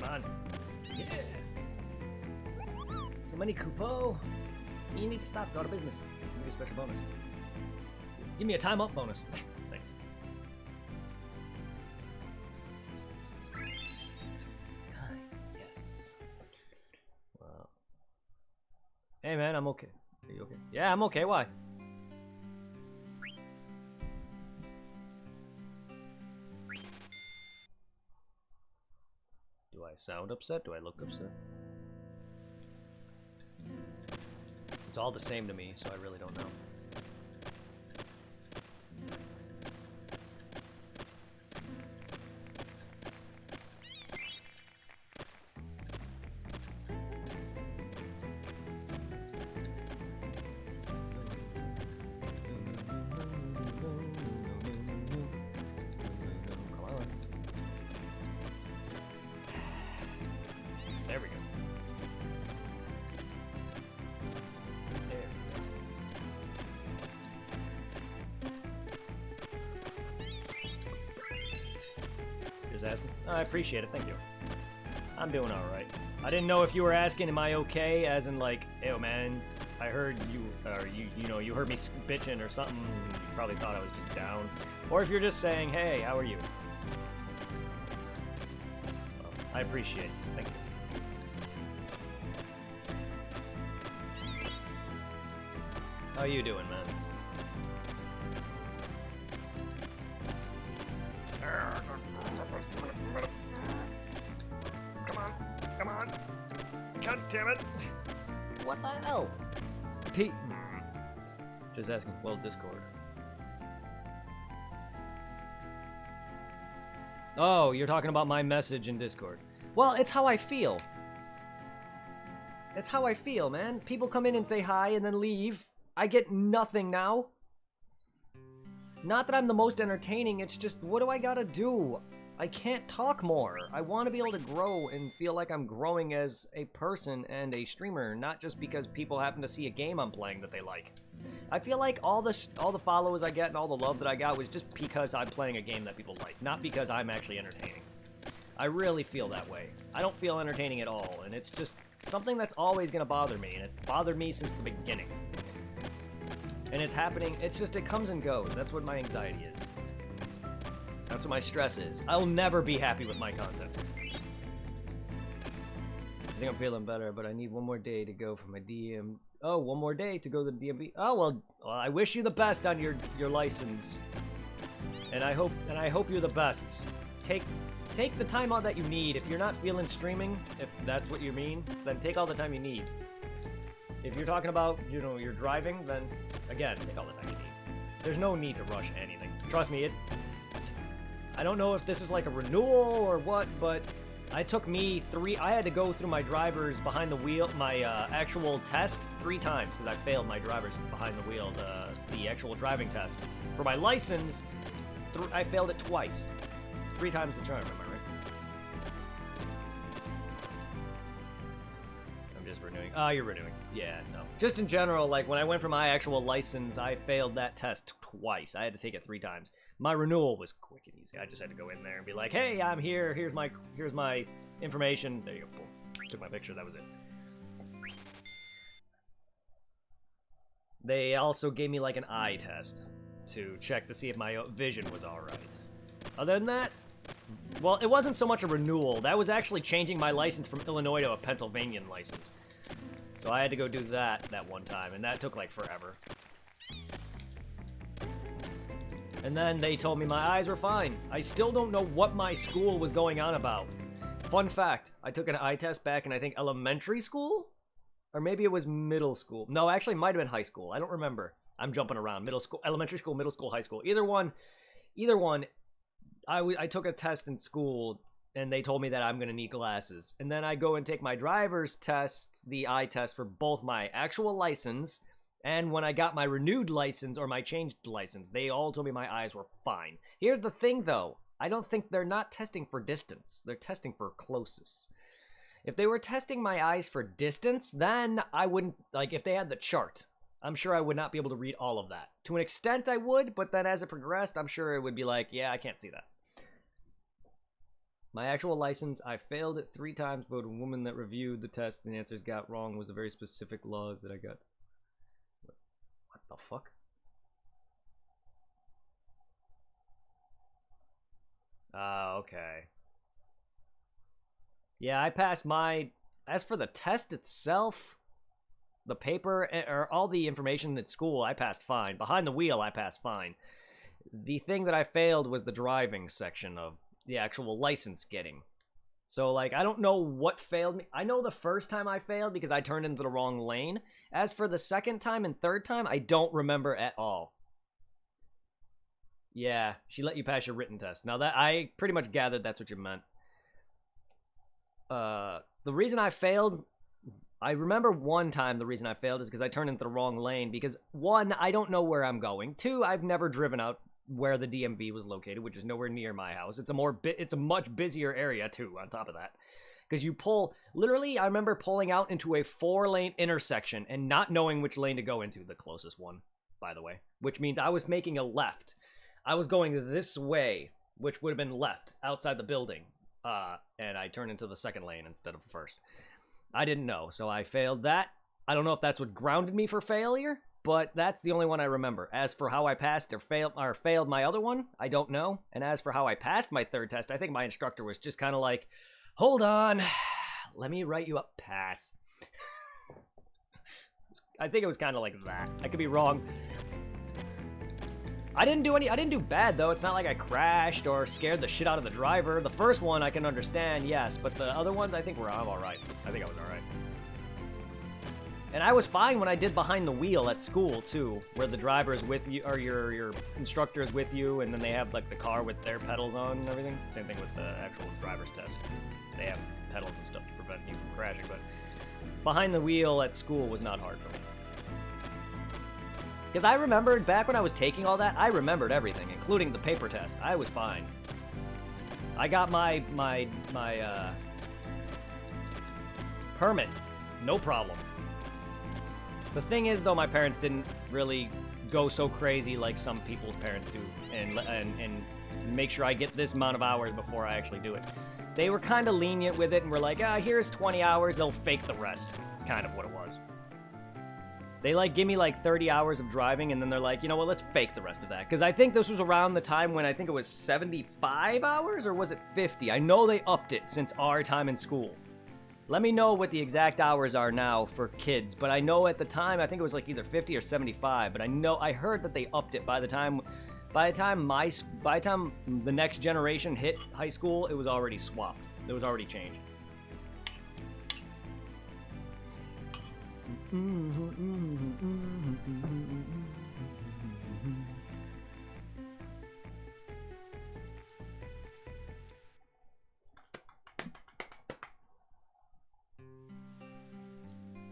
Come on. Yeah. So many Kupo. You need to stop. Go out of business. Give me a special bonus. Give me a time up bonus. Thanks. Yes. Wow. Hey man, I'm okay. Are you okay? Yeah, I'm okay. Why? Do I sound upset? Do I look upset? It's all the same to me, so I really don't know. There we go. There we go. Just asking. Oh, I appreciate it. Thank you. I'm doing all right. I didn't know if you were asking, am I okay? As in, like, hey, man, I heard you, or you know, you heard me bitching or something. You probably thought I was just down. Or if you're just saying, hey, how are you? Well, I appreciate it. Thank you. How you doing, man? Come on. God damn it. What the hell? Pete. Just asking. Well, Discord. Oh, you're talking about my message in Discord. Well, it's how I feel. It's how I feel, man. People come in and say hi and then leave. I get nothing now. Not that I'm the most entertaining, it's just, what do I gotta do? I can't talk more. I want to be able to grow and feel like I'm growing as a person and a streamer, not just because people happen to see a game I'm playing that they like. I feel like all the followers I get and all the love that I got was just because I'm playing a game that people like, not because I'm actually entertaining. I really feel that way. I don't feel entertaining at all, and it's just something that's always gonna bother me, and it's bothered me since the beginning. And it's happening, it's just, it comes and goes. That's what my anxiety is. That's what my stress is. I'll never be happy with my content. I think I'm feeling better, but I need one more day to go for my DM. Oh, one more day to go to the DMV. Oh, well, I wish you the best on your license. And I hope you're the best. Take the time out that you need. If you're not feeling streaming, if that's what you mean, then take all the time you need. If you're talking about, you know, you're driving, then again, take all the time you need. There's no need to rush anything. Trust me, I don't know if this is like a renewal or what, but it took me I had to go through my driver's behind the wheel, my actual test 3 times because I failed my driver's behind the wheel, the actual driving test. For my license, I failed it twice. 3 times the charm, am I right? I'm just renewing. Oh, you're renewing. Yeah, no. Just in general, like when I went for my actual license, I failed that test twice. I had to take it 3 times. My renewal was quick and easy. I just had to go in there and be like, "Hey, I'm here. Here's my information." There you go. Boom. Took my picture. That was it. They also gave me like an eye test to check to see if my vision was all right. Other than that, well, it wasn't so much a renewal. That was actually changing my license from Illinois to a Pennsylvania license. So I had to go do that one time, and that took like forever. And then they told me my eyes were fine. I still don't know what my school was going on about. Fun fact, I took an eye test back in, I think, elementary school? Or maybe it was middle school. No, actually, it might have been high school. I don't remember. I'm jumping around. Middle school, elementary school, middle school, high school. Either one. I took a test in school, and they told me that I'm going to need glasses. And then I go and take my driver's test, the eye test, for both my actual license and when I got my renewed license or my changed license. They all told me my eyes were fine. Here's the thing, though. I don't think they're not testing for distance. They're testing for closest. If they were testing my eyes for distance, then I wouldn't, like, if they had the chart, I'm sure I would not be able to read all of that. To an extent, I would, but then as it progressed, I'm sure it would be like, yeah, I can't see that. My actual license, I failed it 3 times, but a woman that reviewed the test and answers got wrong was the very specific laws that I got. What the fuck? Okay. Yeah, I passed my... As for the test itself, the paper, or all the information at school, I passed fine. Behind the wheel, I passed fine. The thing that I failed was the driving section of the actual license getting. So, like, I don't know what failed me. I know the first time I failed because I turned into the wrong lane. As for the second time and third time, I don't remember at all. Yeah, she let you pass your written test. Now, that I pretty much gathered that's what you meant. The reason I failed, I remember one time the reason I failed is because I turned into the wrong lane. Because, 1, I don't know where I'm going. 2, I've never driven out where the DMV was located, which is nowhere near my house. It's a much busier area, too, on top of that. Because you pull, literally, I remember pulling out into a 4-lane intersection and not knowing which lane to go into, the closest one, by the way. Which means I was making a left. I was going this way, which would have been left, outside the building. And I turned into the second lane instead of the first. I didn't know, so I failed that. I don't know if that's what grounded me for failure, but that's the only one I remember. As for how I passed or failed my other one, I don't know. And as for how I passed my third test, I think my instructor was just kind of like, hold on, let me write you up pass. I think it was kind of like that. I could be wrong. I didn't do bad, though. It's not like I crashed or scared the shit out of the driver. The first one I can understand, yes, but the other ones, I think I'm all right. I think I was all right. And I was fine when I did behind the wheel at school, too, where the driver is with you, or your instructor is with you, and then they have, like, the car with their pedals on and everything. Same thing with the actual driver's test. They have pedals and stuff to prevent you from crashing, but behind the wheel at school was not hard for me. Because I remembered, back when I was taking all that, I remembered everything, including the paper test. I was fine. I got my permit. No problem. The thing is, though, my parents didn't really go so crazy like some people's parents do and make sure I get this amount of hours before I actually do it. They were kind of lenient with it and were like, here's 20 hours, they'll fake the rest. Kind of what it was. They, like, give me, like, 30 hours of driving, and then they're like, you know what, let's fake the rest of that. Because I think this was around the time when I think it was 75 hours, or was it 50? I know they upped it since our time in school. Let me know what the exact hours are now for kids, but I know at the time, I think it was, like, either 50 or 75, but I heard that they upped it by the time the next generation hit high school, it was already swapped. It was already changed.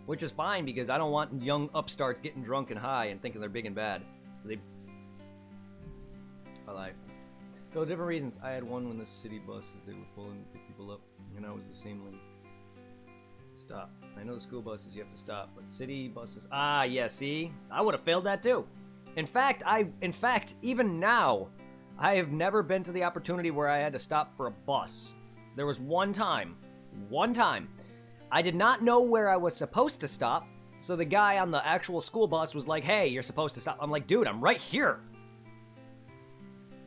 Which is fine because I don't want young upstarts getting drunk and high and thinking they're big and bad. So they... I like. For different reasons. I had one when the city buses, they were pulling people up, and I was the same lane. Stop. I know the school buses you have to stop, but city buses... Ah, yeah, see? I would have failed that too. In fact, even now, I have never been to the opportunity where I had to stop for a bus. There was one time, I did not know where I was supposed to stop, so the guy on the actual school bus was like, hey, you're supposed to stop. I'm like, dude, I'm right here.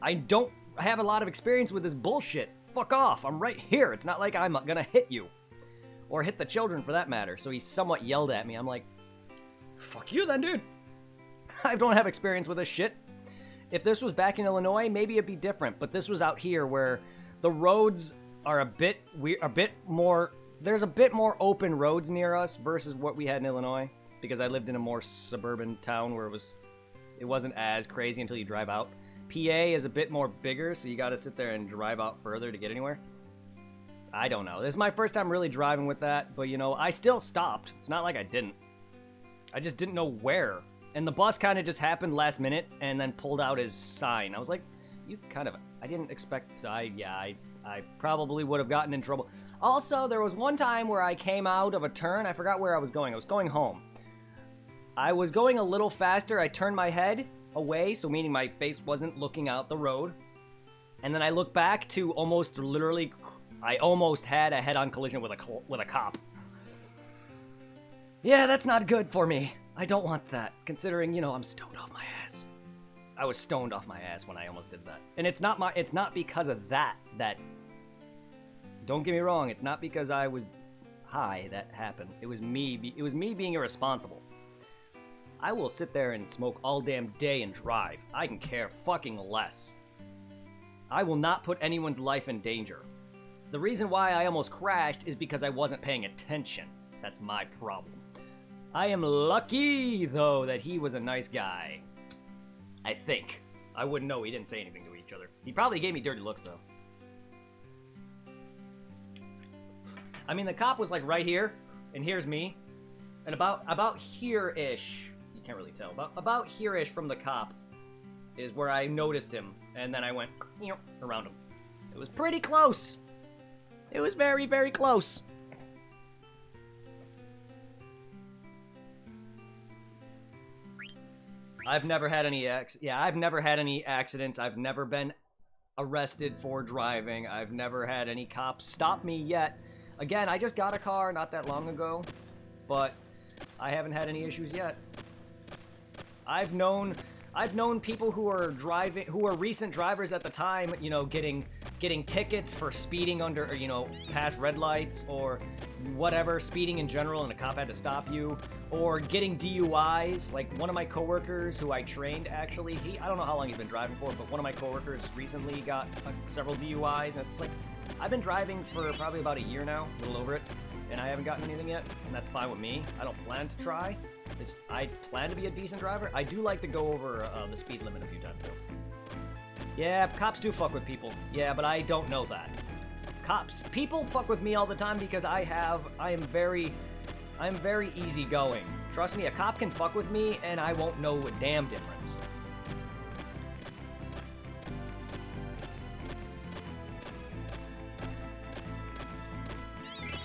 I don't have a lot of experience with this bullshit. Fuck off, I'm right here. It's not like I'm gonna hit you. Or hit the children for that matter. So he somewhat yelled at me. I'm like, fuck you then, dude. I don't have experience with this shit. If this was back in Illinois, maybe it'd be different. But this was out here where the roads are a bit more... There's a bit more open roads near us versus what we had in Illinois. Because I lived in a more suburban town where it wasn't as crazy until you drive out. PA is a bit more bigger, so you gotta sit there and drive out further to get anywhere. I don't know. This is my first time really driving with that, but you know, I still stopped. It's not like I didn't. I just didn't know where. And the bus kind of just happened last minute and then pulled out his sign. I was like, I didn't expect, I probably would have gotten in trouble. Also, there was one time where I came out of a turn. I forgot where I was going. I was going home. I was going a little faster. I turned my head away, so meaning my face wasn't looking out the road. And then I looked back to almost literally, I almost had a head-on collision with a cop. Yeah, that's not good for me. I don't want that, considering, you know, I'm stoned off my ass. I was stoned off my ass when I almost did that. And it's not because of that, don't get me wrong, it's not because I was high that happened. It was me being irresponsible. I will sit there and smoke all damn day and drive. I can care fucking less. I will not put anyone's life in danger. The reason why I almost crashed is because I wasn't paying attention. That's my problem. I am lucky, though, that he was a nice guy. I think. I wouldn't know. We didn't say anything to each other. He probably gave me dirty looks, though. I mean, the cop was, like, right here, and here's me. And about here-ish, you can't really tell, about here-ish from the cop is where I noticed him, and then I went around him. It was pretty close. It was very, very close. I've never had any accidents. I've never been arrested for driving. I've never had any cops stop me yet. Again, I just got a car not that long ago, but I haven't had any issues yet. I've known people who are recent drivers at the time, you know, getting tickets for speeding under, you know, past red lights or whatever, speeding in general, and a cop had to stop you, or getting DUIs. Like one of my coworkers who I trained, actually, I don't know how long he's been driving for, but one of my coworkers recently got several DUIs, and it's like, I've been driving for probably about a year now, a little over it, and I haven't gotten anything yet, and that's fine with me. I don't plan to try. I plan to be a decent driver. I do like to go over the speed limit a few times, though. Yeah, cops do fuck with people. Yeah, but I don't know that. People fuck with me all the time because I am very easygoing. Trust me, a cop can fuck with me and I won't know a damn difference.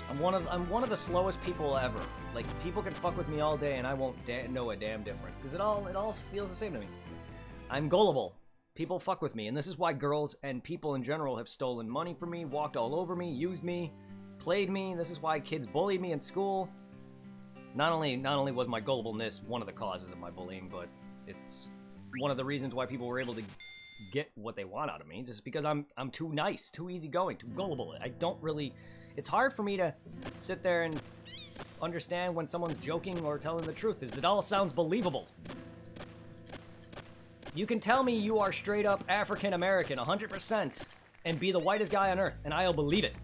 I'm one of the slowest people ever. Like, people can fuck with me all day and I won't know a damn difference because it all feels the same to me. I'm gullible. People fuck with me, and this is why girls and people in general have stolen money from me, walked all over me, used me, played me. This is why kids bullied me in school. Not only was my gullibleness one of the causes of my bullying, but it's one of the reasons why people were able to get what they want out of me, just because I'm too nice, too easygoing, too gullible. It's hard for me to sit there and understand when someone's joking or telling the truth. It all sounds believable. You can tell me you are straight up African American 100% and be the whitest guy on earth, and I'll believe it.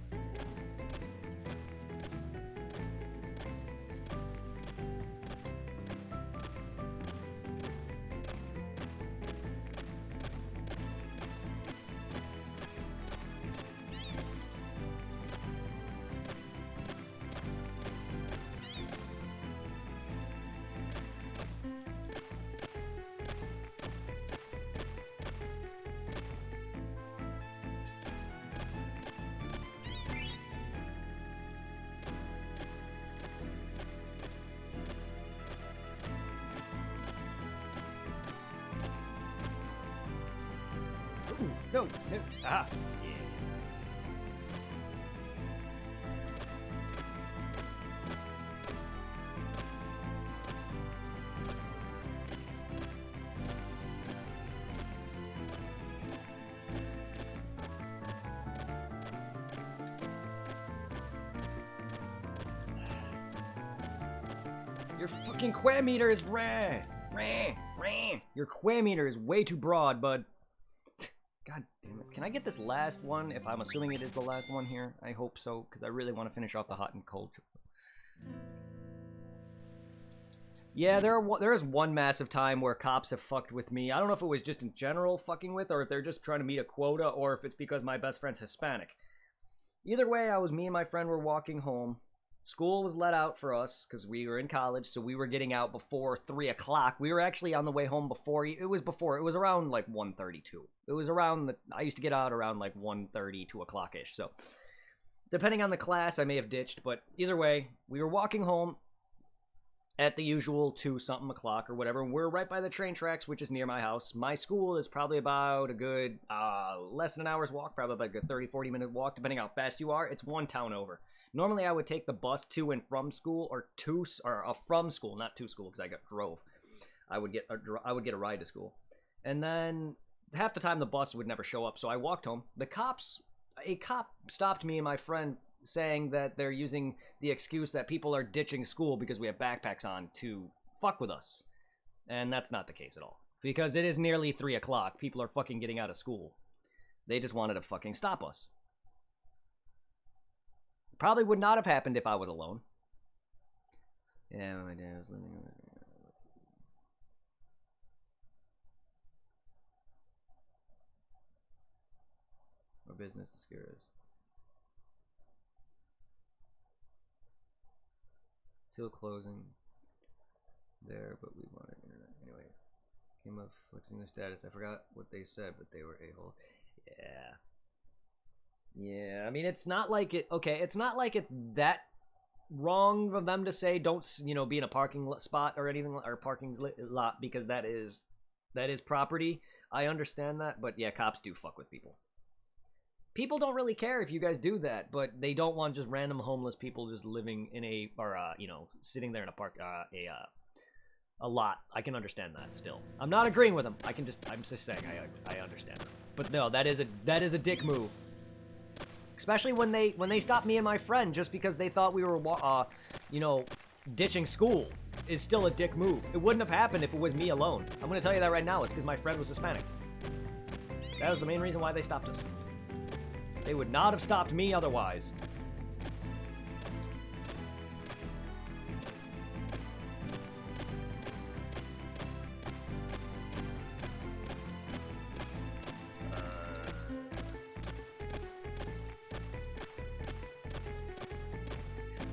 No, no. Ah. Yeah. Your fucking quam meter is rah. Your quam meter is way too broad, bud. God damn it. Can I get this last one, if I'm assuming it is the last one here? I hope so, because I really want to finish off the hot and cold. Yeah, there is one massive time where cops have fucked with me. I don't know if it was just in general fucking with, or if they're just trying to meet a quota, or if it's because my best friend's Hispanic. Either way, me and my friend were walking home. School was let out for us because we were in college, so we were getting out before 3 o'clock. We were actually on the way home before. It was around like 1:32. It was around I used to get out around like 1:30, 2 o'clock-ish. So depending on the class, I may have ditched, but either way, we were walking home at the usual 2-something o'clock or whatever. And we're right by the train tracks, which is near my house. My school is probably about a good less than an hour's walk, probably about a good 30-40 minute walk, depending how fast you are. It's one town over. Normally, I would take the bus to and from school, or from school, not to school, because I drove. I would get a ride to school, and then half the time the bus would never show up, so I walked home. A cop stopped me and my friend, saying that they're using the excuse that people are ditching school because we have backpacks on to fuck with us, and that's not the case at all. Because it is nearly 3 o'clock. People are fucking getting out of school. They just wanted to fucking stop us. Probably would not have happened if I was alone. Yeah, my dad was living with our business is scares. Still closing there, but we wanted internet. Anyway, came up flexing the status. I forgot what they said, but they were a-holes. Yeah. Yeah, I mean, it's not like it's not like it's that wrong of them to say don't, be in a parking spot or anything, or parking lot, because that is property. I understand that, but yeah, cops do fuck with people. People don't really care if you guys do that, but they don't want just random homeless people just living in sitting there in a lot. I can understand that still. I'm not agreeing with them. I'm just saying I understand them. But no, that is a dick move. Especially when they stopped me and my friend just because they thought we were, ditching school, is still a dick move. It wouldn't have happened if it was me alone. I'm going to tell you that right now. It's because my friend was Hispanic. That was the main reason why they stopped us. They would not have stopped me otherwise.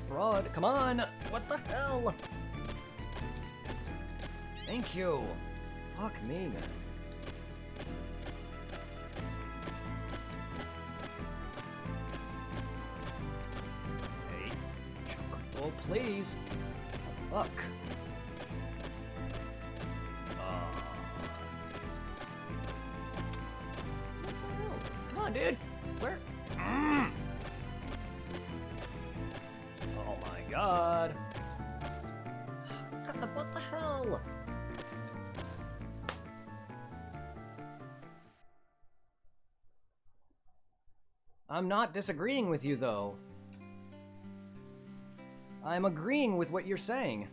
Fraud, come on! What the hell? Thank you. Fuck me, man. Hey. Oh, please. Fuck. What the hell? Come on, dude. Where? Oh my god. What the hell? I'm not disagreeing with you, though. I'm agreeing with what you're saying.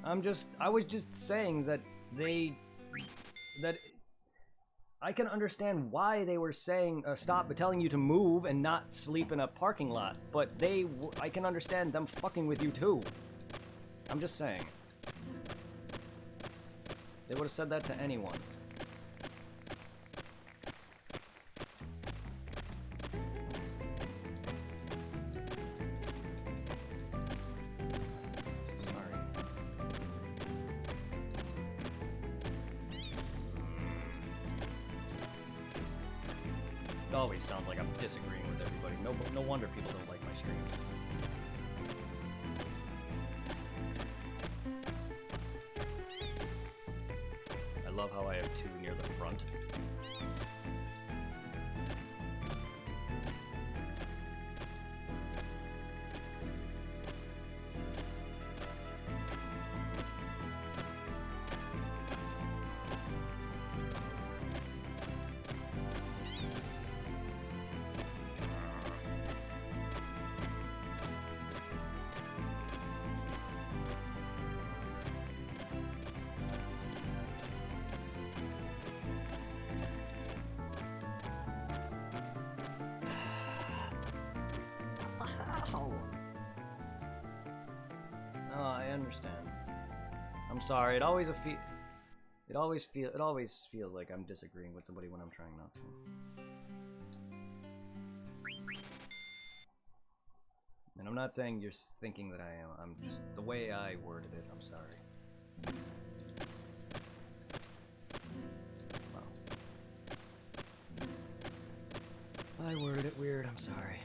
I was just saying that I can understand why they were saying, telling you to move and not sleep in a parking lot, but I can understand them fucking with you too. I'm just saying. They would have said that to anyone. It always sounds like I'm disagreeing with everybody. No wonder people don't like my streams. I love how I have two near the front. Oh, I understand. I'm sorry. It always feels like I'm disagreeing with somebody when I'm trying not to. And I'm not saying you're thinking that I am. I'm just the way I worded it. I'm sorry. Well, I worded it weird. I'm sorry.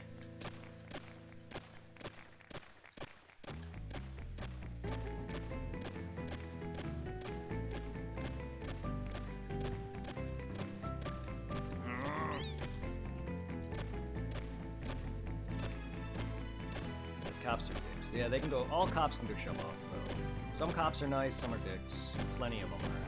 Cops are dicks. Yeah, they can go. All cops can go show off, though. Some cops are nice, some are dicks. Plenty of them are assholes.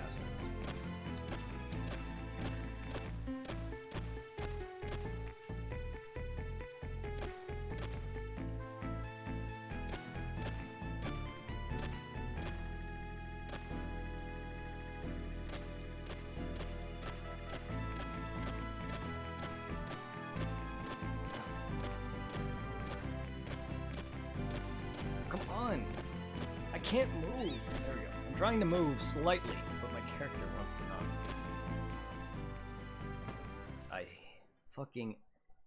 Come on! I can't move! There we go. I'm trying to move slightly, but my character wants to not. I fucking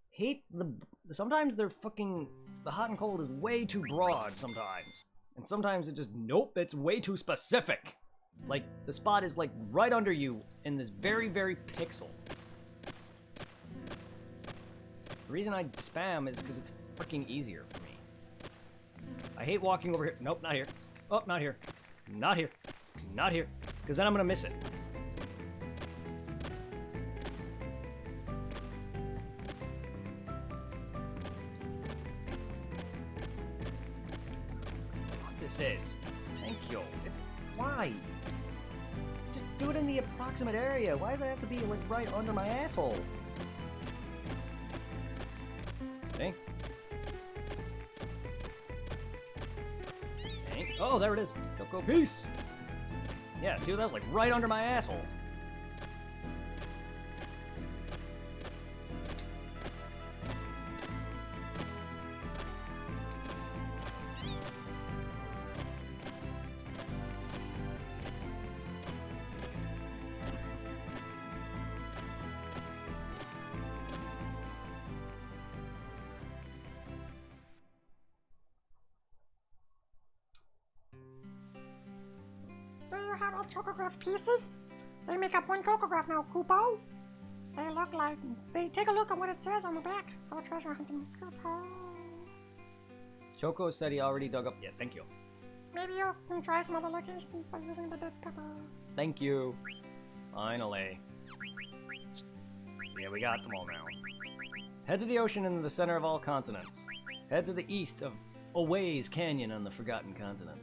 hate the... Sometimes they're fucking... The hot and cold is way too broad sometimes. And sometimes it just... Nope, it's way too specific! Like, the spot is like right under you in this very, very pixel. The reason I spam is because it's freaking easier for me. I hate walking over here. Nope, not here. Oh, not here. Not here. Not here. Because then I'm going to miss it. What this is. Thank you. It's... Why? Just do it in the approximate area. Why does it have to be, like, right under my asshole? See? Oh, there it is. Choco Peace. Yeah, see, that was like right under my asshole. Do you have all chocograph pieces? They make up one chocograph now, Koopo. They look like... take a look at what it says on the back. Go treasure hunting, Koopo. Choco said he already dug up. Yeah, thank you. Maybe you can try some other locations by using the dead pepper. Thank you. Finally. Yeah, we got them all now. Head to the ocean in the center of all continents. Head to the east of Oways Canyon on the Forgotten Continent.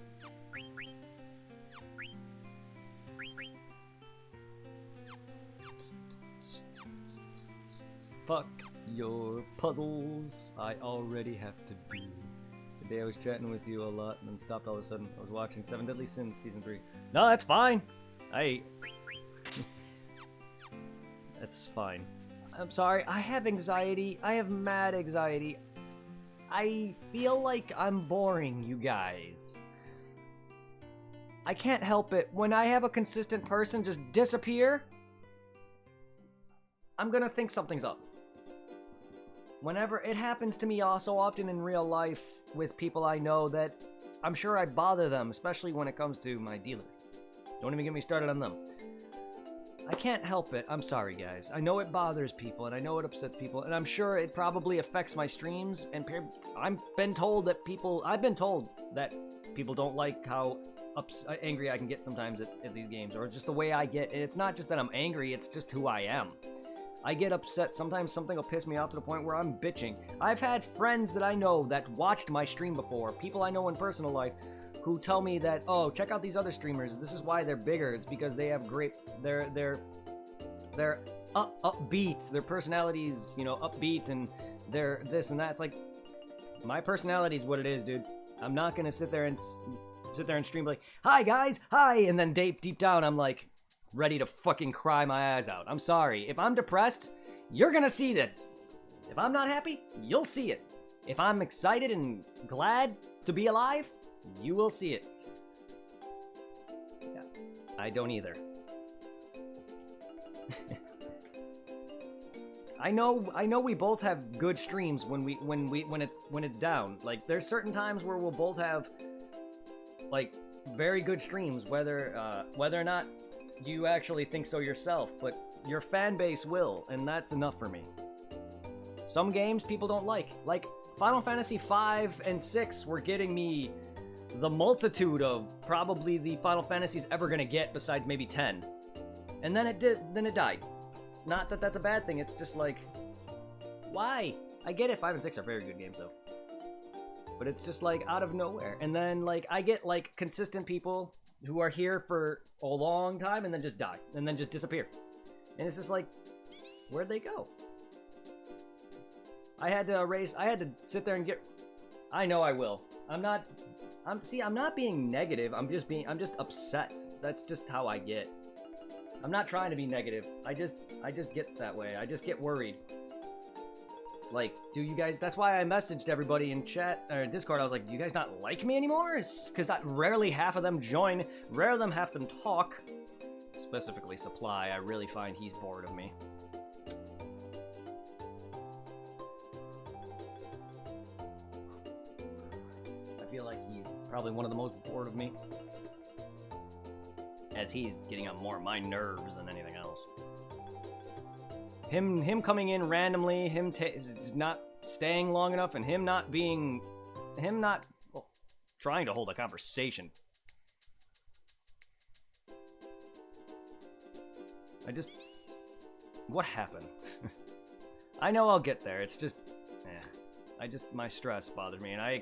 Fuck your puzzles. I already have to do. Today I was chatting with you a lot and then stopped all of a sudden. I was watching Seven Deadly Sins Season 3. No, that's fine. That's fine. I'm sorry. I have anxiety. I have mad anxiety. I feel like I'm boring you guys. I can't help it. When I have a consistent person just disappear, I'm gonna think something's up. Whenever it happens to me so often in real life with people I know that I'm sure I bother them, especially when it comes to my dealer. Don't even get me started on them. I can't help it. I'm sorry, guys. I know it bothers people, and I know it upsets people, and I'm sure it probably affects my streams, and I've been told that people don't like how angry I can get sometimes at these games, or just the way I get. And it's not just that I'm angry; it's just who I am. I get upset. Sometimes something will piss me off to the point where I'm bitching. I've had friends that I know that watched my stream before, people I know in personal life, who tell me that, oh, check out these other streamers. This is why they're bigger. It's because they have great. They're upbeat. Their personalities, you know, upbeat, and they're this and that. It's like, my personality is what it is, dude. I'm not gonna sit there and stream like, hi guys, hi, and then deep down I'm like ready to fucking cry my eyes out. I'm sorry. If I'm depressed, you're gonna see that. If I'm not happy, you'll see it. If I'm excited and glad to be alive, you will see it. Yeah, I don't either. I know we both have good streams when it's down. Like, there's certain times where we'll both have like very good streams, whether or not you actually think so yourself, but your fan base will, and that's enough for me. Some games people don't like Final Fantasy 5 and 6 were getting me the multitude of probably the Final Fantasies ever gonna get, besides maybe 10. And then it died. Not that that's a bad thing, it's just like, why? I get it, 5 and 6 are very good games though. But it's just like out of nowhere. And then like I get like consistent people who are here for a long time and then just die. And then just disappear. And it's just like, where'd they go? I had to sit there and get... I know I will. I'm not being negative. I'm just upset. That's just how I get. I'm not trying to be negative. I just get that way. I just get worried. Like, do you guys... That's why I messaged everybody in chat, or Discord. I was like, do you guys not like me anymore? Because rarely half of them join. Rarely them half them talk. Specifically Supply. I really find he's bored of me. I feel like he's probably one of the most bored of me. As he's getting on more of my nerves than anything else. Him coming in randomly, him not staying long enough, and him not trying to hold a conversation. What happened? I know I'll get there. It's just, my stress bothers me, and I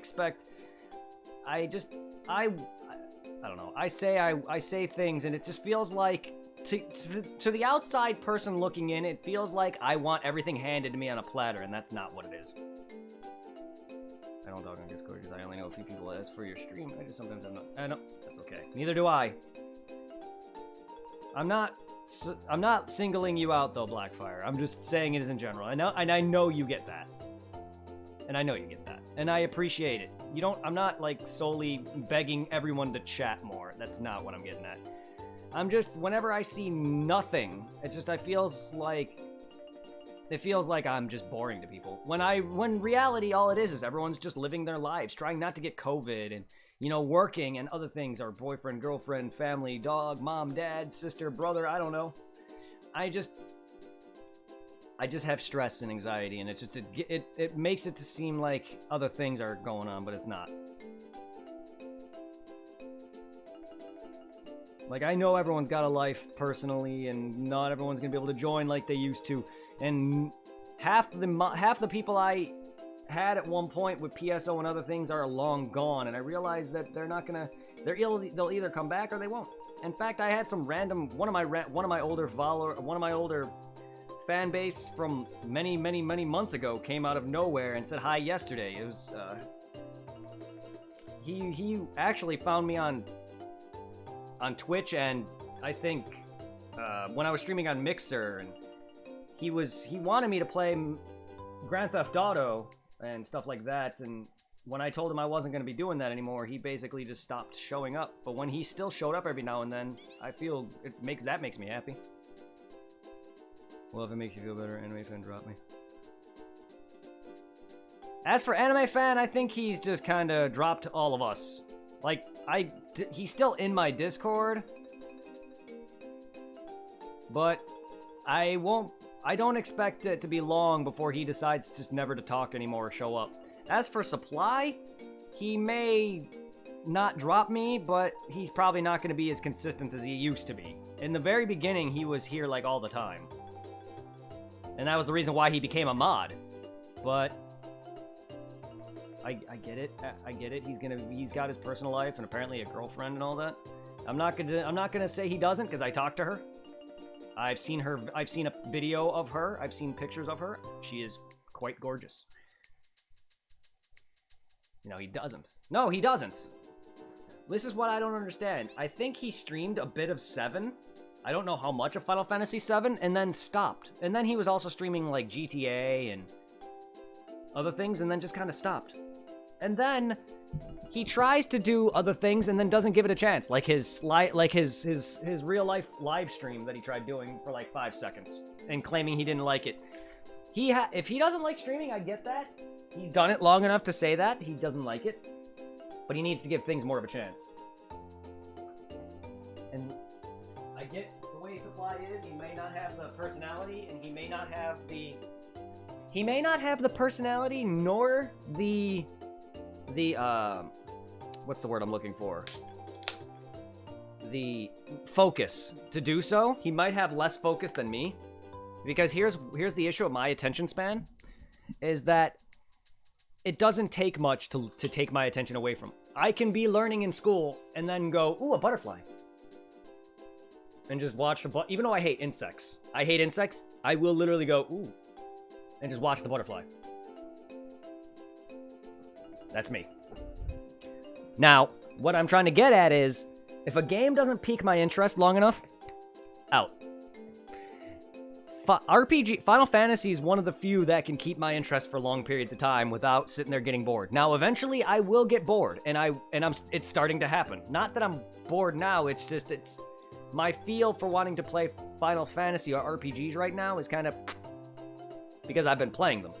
don't know. I say things, and it just feels like, to the outside person looking in, it feels like I want everything handed to me on a platter, and that's not what it is. I don't talk on Discord because I only know a few people. As for your stream, sometimes I'm not. I know that's okay. Neither do I. I'm not singling you out though, Blackfire. I'm just saying it as in general. I know you get that. And I know you get that. And I appreciate it. I'm not like solely begging everyone to chat more. That's not what I'm getting at. I'm just, whenever I see nothing, it feels like I'm just boring to people. When reality, all it is everyone's just living their lives, trying not to get COVID, and, you know, working and other things, or boyfriend, girlfriend, family, dog, mom, dad, sister, brother, I don't know. I just have stress and anxiety, and it makes it to seem like other things are going on, but it's not. Like, I know everyone's got a life personally, and not everyone's gonna be able to join like they used to. And half the people I had at one point with PSO and other things are long gone, and I realize that they're not gonna. They'll either come back or they won't. In fact, I had some random one of my older fan base from many months ago came out of nowhere and said hi yesterday. It was he actually found me on Twitch, and I think when I was streaming on Mixer, and he wanted me to play Grand Theft Auto and stuff like that, and when I told him I wasn't going to be doing that anymore, he basically just stopped showing up. But when he still showed up every now and then, I feel that makes me happy. Well, if it makes you feel better, Anime Fan, drop me. As for Anime Fan, I think he's just kind of dropped all of us. Like, he's still in my Discord, but I don't expect it to be long before he decides just never to talk anymore or show up. As for Supply, he may not drop me, but he's probably not going to be as consistent as he used to be. In the very beginning, he was here like all the time. And that was the reason why he became a mod. But I get it. I get it. He's got his personal life and apparently a girlfriend and all that. I'm not gonna say he doesn't, because I talked to her. I've seen a video of her. I've seen pictures of her. She is quite gorgeous. No, he doesn't. No, he doesn't. This is what I don't understand. I think he streamed a bit of 7. I don't know how much of Final Fantasy 7, and then stopped. And then he was also streaming like GTA and other things, and then just kind of stopped. And then he tries to do other things and then doesn't give it a chance, like his real life live stream that he tried doing for like 5 seconds and claiming he didn't like it. If he doesn't like streaming, I get that. He's done it long enough to say that he doesn't like it, but he needs to give things more of a chance. And I get the way Supply is. He may not have the personality, and he may not have the personality nor the what's the word I'm looking for? The focus to do so. He might have less focus than me, because here's the issue of my attention span, is that it doesn't take much to take my attention away from. I can be learning in school and then go, ooh, a butterfly. And just watch even though I hate insects. I will literally go, ooh, and just watch the butterfly. That's me. Now, what I'm trying to get at is, if a game doesn't pique my interest long enough, out. Final Fantasy is one of the few that can keep my interest for long periods of time without sitting there getting bored. Now, eventually, I will get bored, and it's starting to happen. Not that I'm bored now, it's my feel for wanting to play Final Fantasy or RPGs right now is kind of because I've been playing them.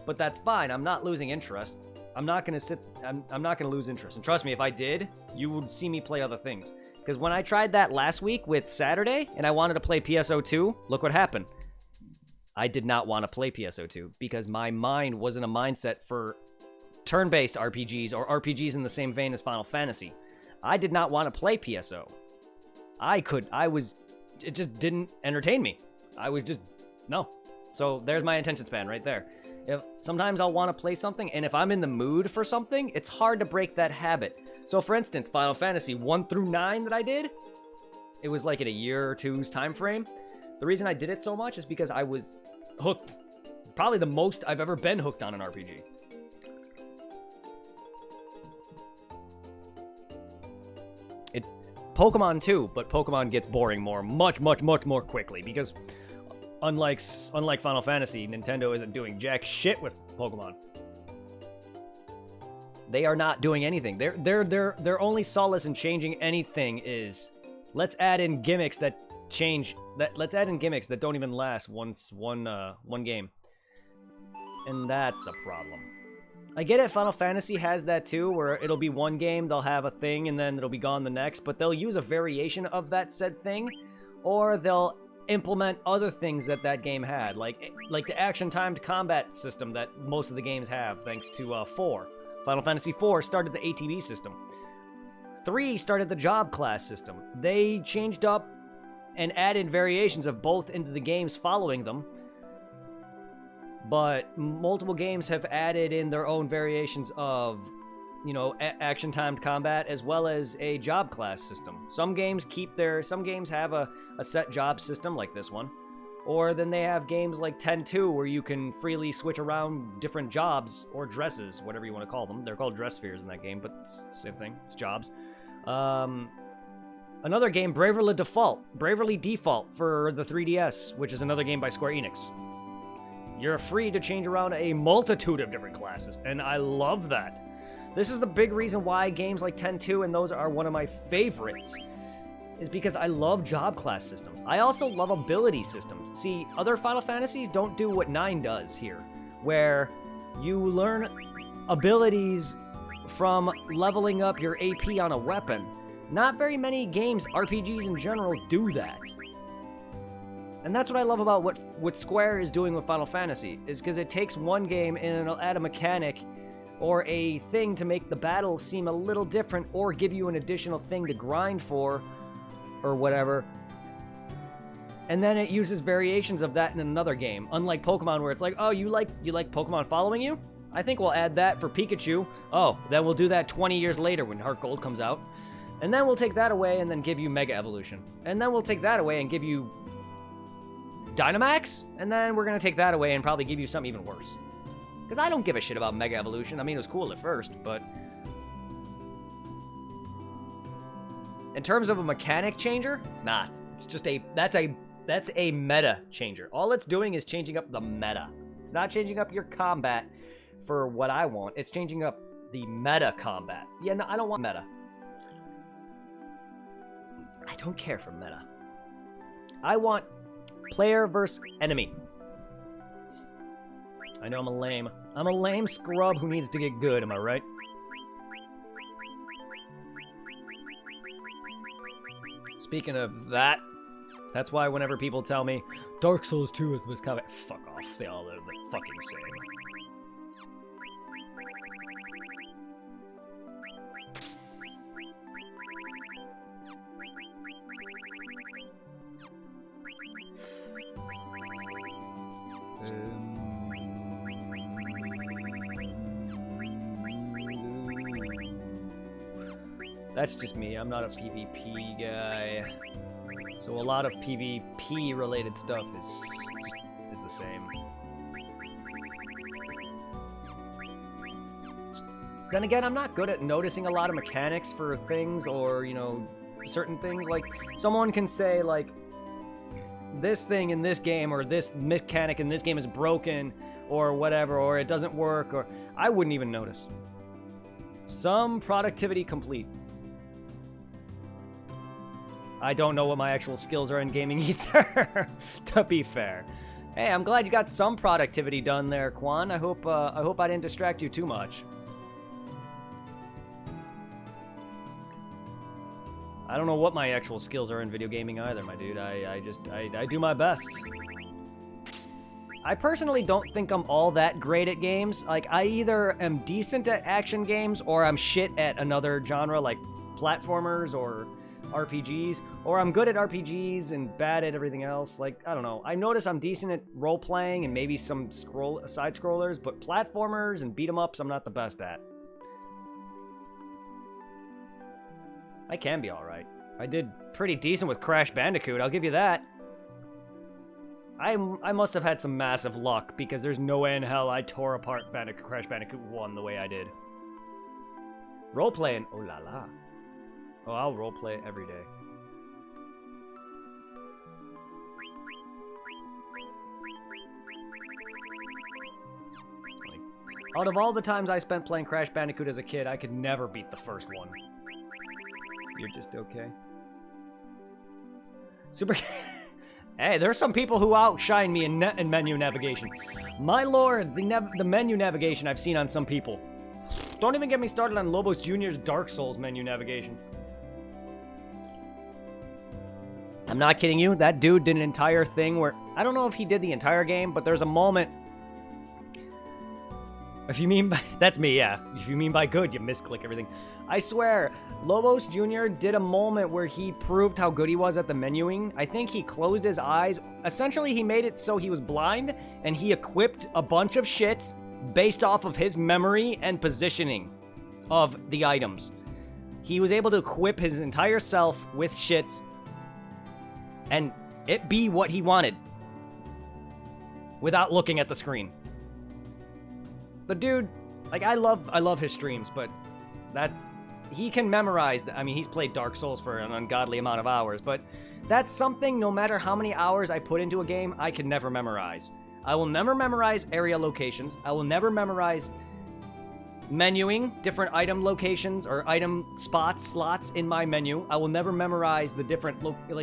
But that's fine. I'm not losing interest. I'm not going to lose interest. And trust me, if I did, you would see me play other things. Because when I tried that last week with Saturday, and I wanted to play PSO2, look what happened. I did not want to play PSO2 because my mind wasn't a mindset for turn-based RPGs or RPGs in the same vein as Final Fantasy. I did not want to play PSO. It just didn't entertain me. No. So there's my attention span right there. Sometimes I'll want to play something, and if I'm in the mood for something, it's hard to break that habit. So for instance, Final Fantasy 1 through 9 that I did, it was like in a year or two's time frame. The reason I did it so much is because I was hooked. Probably the most I've ever been hooked on an RPG. Pokemon too, but Pokemon gets boring much more quickly because unlike Final Fantasy, Nintendo isn't doing jack shit with Pokemon. They are not doing anything. Their only solace in changing anything is let's add in gimmicks that don't even last one game. And that's a problem. I get it, Final Fantasy has that too, where it'll be one game, they'll have a thing, and then it'll be gone the next, but they'll use a variation of that said thing, or they'll implement other things that game had, like the action-timed combat system that most of the games have, thanks to 4. Final Fantasy 4 started the ATB system. 3 started the job class system. They changed up and added variations of both into the games following them, but multiple games have added in their own variations of, action-timed combat as well as a job class system. Some games have a set job system like this one, or then they have games like 10-2 where you can freely switch around different jobs or dresses, whatever you want to call them. They're called dress spheres in that game, but it's the same thing. It's jobs. Another game, Bravely Default for the 3DS, which is another game by Square Enix. You're free to change around a multitude of different classes, and I love that. This is the big reason why games like 10-2 and those are one of my favorites, is because I love job class systems. I also love ability systems. See, other Final Fantasies don't do what 9 does here, where you learn abilities from leveling up your AP on a weapon. Not very many games, RPGs in general, do that. And that's what I love about what Square is doing with Final Fantasy, is because it takes one game and it'll add a mechanic or a thing to make the battle seem a little different, or give you an additional thing to grind for, or whatever. And then it uses variations of that in another game. Unlike Pokemon, where it's like, oh, you like Pokemon following you? I think we'll add that for Pikachu. Oh, then we'll do that 20 years later when Heart Gold comes out. And then we'll take that away and then give you Mega Evolution. And then we'll take that away and give you Dynamax? And then we're going to take that away and probably give you something even worse. Because I don't give a shit about Mega Evolution. I mean, it was cool at first, but... in terms of a mechanic changer, it's not. It's just that's a meta changer. All it's doing is changing up the meta. It's not changing up your combat for what I want. It's changing up the meta combat. Yeah, no, I don't want meta. I don't care for meta. I want player versus enemy. I know I'm a lame. I'm a lame scrub who needs to get good, am I right? Speaking of that, that's why whenever people tell me Dark Souls 2 is the best combat, fuck off. They all are the fucking same. That's just me. I'm not a PvP guy. So a lot of PvP related stuff is the same. Then again, I'm not good at noticing a lot of mechanics for things, or, you know, certain things. Like, someone can say, like, this thing in this game or this mechanic in this game is broken or whatever, or it doesn't work, or I wouldn't even notice. Some productivity complete. I don't know what my actual skills are in gaming either, to be fair. Hey, I'm glad you got some productivity done there, Quan. I hope I didn't distract you too much. I don't know what my actual skills are in video gaming either, my dude. I do my best. I personally don't think I'm all that great at games. Like, I either am decent at action games or I'm shit at another genre like platformers or RPGs, or I'm good at RPGs and bad at everything else. Like, I don't know. I notice I'm decent at role-playing and maybe some side-scrollers, but platformers and beat-em-ups I'm not the best at. I can be alright. I did pretty decent with Crash Bandicoot, I'll give you that. I must have had some massive luck, because there's no way in hell I tore apart Crash Bandicoot 1 the way I did. Role-playing, oh la la. Oh, I'll roleplay every day. Like, out of all the times I spent playing Crash Bandicoot as a kid, I could never beat the first one. You're just okay. Super... Hey, there's some people who outshine me in menu navigation. My lord, the menu navigation I've seen on some people. Don't even get me started on Lobos Jr.'s Dark Souls menu navigation. I'm not kidding you. That dude did an entire thing where... I don't know if he did the entire game, but there's a moment... If you mean by... That's me, yeah. If you mean by good, you misclick everything. I swear, Lobos Jr. did a moment where he proved how good he was at the menuing. I think he closed his eyes. Essentially, he made it so he was blind, and he equipped a bunch of shit based off of his memory and positioning of the items. He was able to equip his entire self with shits and it be what he wanted without looking at the screen. The dude, like, I love his streams, but that he can memorize. I mean, he's played Dark Souls for an ungodly amount of hours, but that's something, no matter how many hours I put into a game, I can never memorize. I will never memorize area locations. I will never memorize menuing, different item locations or item slots in my menu. I will never memorize the different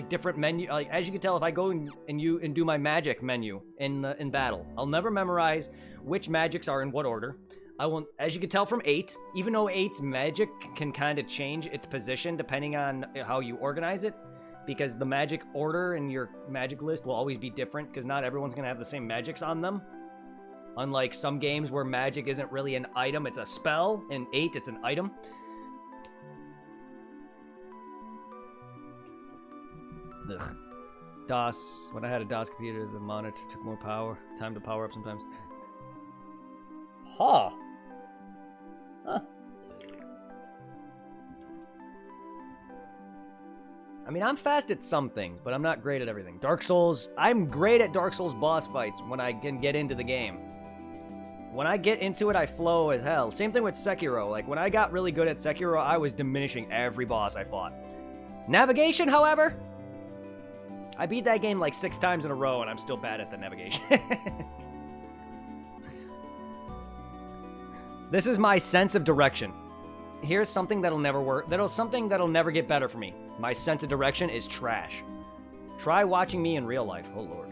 different menu. Like, as you can tell, if I go and do my magic menu in battle, I'll never memorize which magics are in what order. I will, as you can tell from 8, even though 8's magic can kind of change its position depending on how you organize it, because the magic order in your magic list will always be different, because not everyone's going to have the same magics on them. Unlike some games where magic isn't really an item, it's a spell. In 8, it's an item. Ugh. DOS. When I had a DOS computer, the monitor took more time to power up sometimes. Huh. I mean, I'm fast at some things, but I'm not great at everything. Dark Souls, I'm great at Dark Souls boss fights when I can get into the game. When I get into it, I flow as hell. Same thing with Sekiro. Like, when I got really good at Sekiro, I was diminishing every boss I fought. Navigation, however, I beat that game like 6 times in a row, and I'm still bad at the navigation. This is my sense of direction. Here's something that'll never work. Something that'll never get better for me. My sense of direction is trash. Try watching me in real life. Oh, Lord.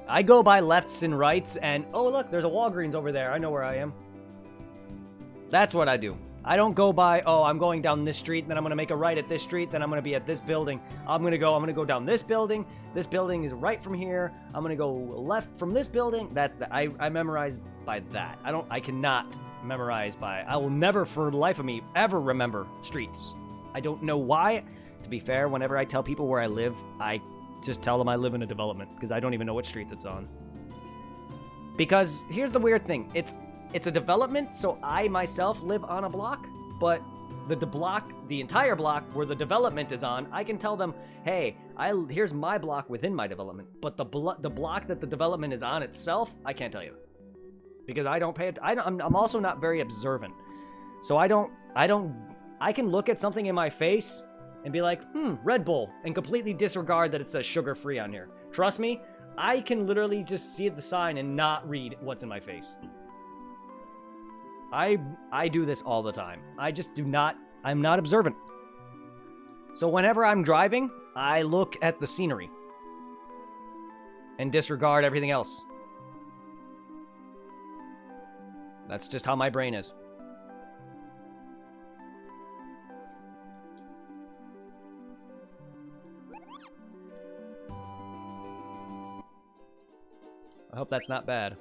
I go by lefts and rights, and oh, look, there's a Walgreens over there. I know where I am. That's what I do. I don't go by, oh, I'm going down this street, then I'm going to make a right at this street, then I'm going to be at this building. I'm going to go down this building. This building is right from here. I'm going to go left from this building. I memorize by that. I cannot memorize by, I will never for the life of me ever remember streets. I don't know why. To be fair, whenever I tell people where I live, I just tell them I live in a development because I don't even know what streets it's on. Because here's the weird thing. It's a development, so I myself live on a block, but the entire block where the development is on, I can tell them, hey, here's my block within my development, but the block that the development is on itself, I can't tell you. Because I don't pay it. I'm also not very observant. So I can look at something in my face and be like, Red Bull, and completely disregard that it says sugar-free on here. Trust me, I can literally just see the sign and not read what's in my face. I do this all the time. I'm not observant. So whenever I'm driving, I look at the scenery and disregard everything else. That's just how my brain is. I hope that's not bad.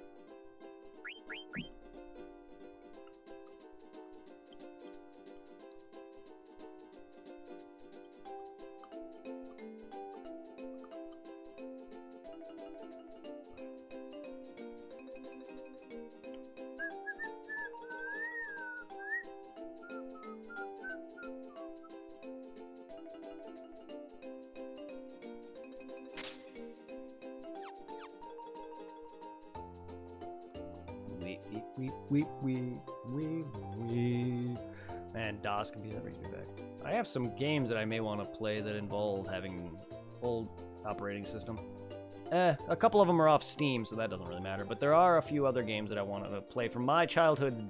Man, DOS computer, that brings me back. I have some games that I may want to play that involve having old operating system. A couple of them are off Steam, so that doesn't really matter. But there are a few other games that I want to play from my childhood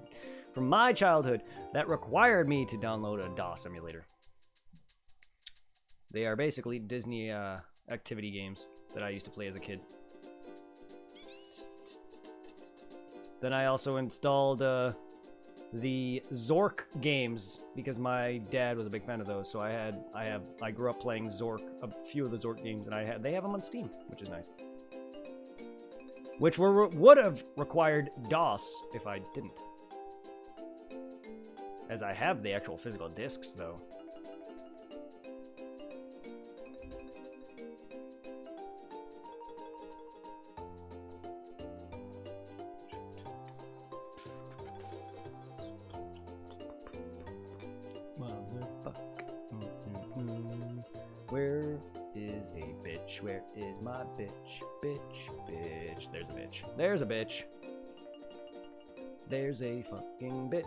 that required me to download a DOS emulator. They are basically Disney activity games that I used to play as a kid. Then I also installed the Zork games because my dad was a big fan of those. So I grew up playing Zork, a few of the Zork games, and they have them on Steam, which is nice. Which would have required DOS if I didn't, as I have the actual physical discs though. Where is a bitch? Where is my bitch? Bitch. There's a bitch. There's a bitch. There's a fucking bitch.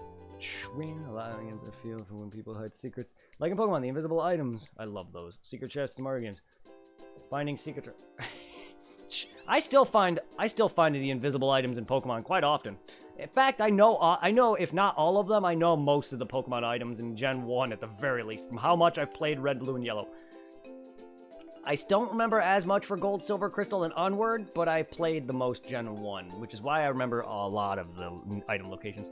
When allowing him to feel for when people hide secrets. Like in Pokemon, the invisible items. I love those. Secret chests in Mario games. Finding secret... I still find the invisible items in Pokemon quite often. In fact, I know if not all of them, I know most of the Pokemon items in Gen 1 at the very least, from how much I've played Red, Blue, and Yellow. I don't remember as much for Gold, Silver, Crystal, and Onward, but I played the most Gen 1, which is why I remember a lot of the item locations.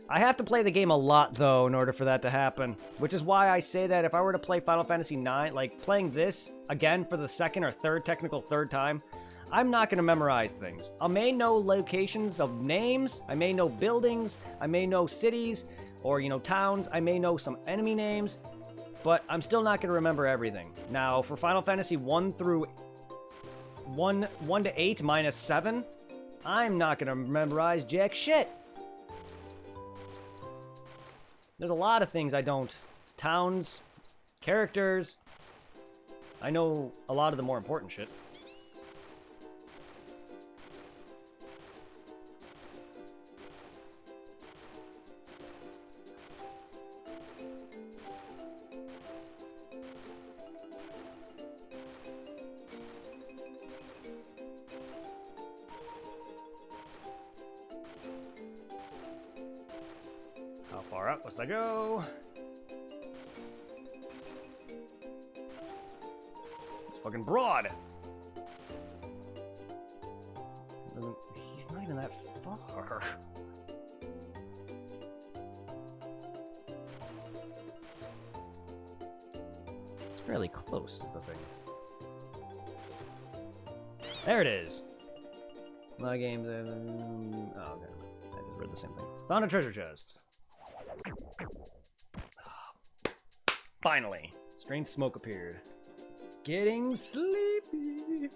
I have to play the game a lot, though, in order for that to happen, which is why I say that if I were to play Final Fantasy IX, like, playing this, again, for the second or third time, I'm not going to memorize things. I may know locations of names, I may know buildings, I may know cities, or, towns, I may know some enemy names, but I'm still not going to remember everything. Now, for Final Fantasy 1 to 8 minus 7, I'm not going to memorize jack shit. There's a lot of things I don't. Towns, characters. I know a lot of the more important shit. How far up must I go? It's fucking broad. He's not even that far. It's fairly close, is the thing. There it is. My games. Oh, okay. I just read the same thing. Found a treasure chest. Finally, strange smoke appeared. Getting sleepy.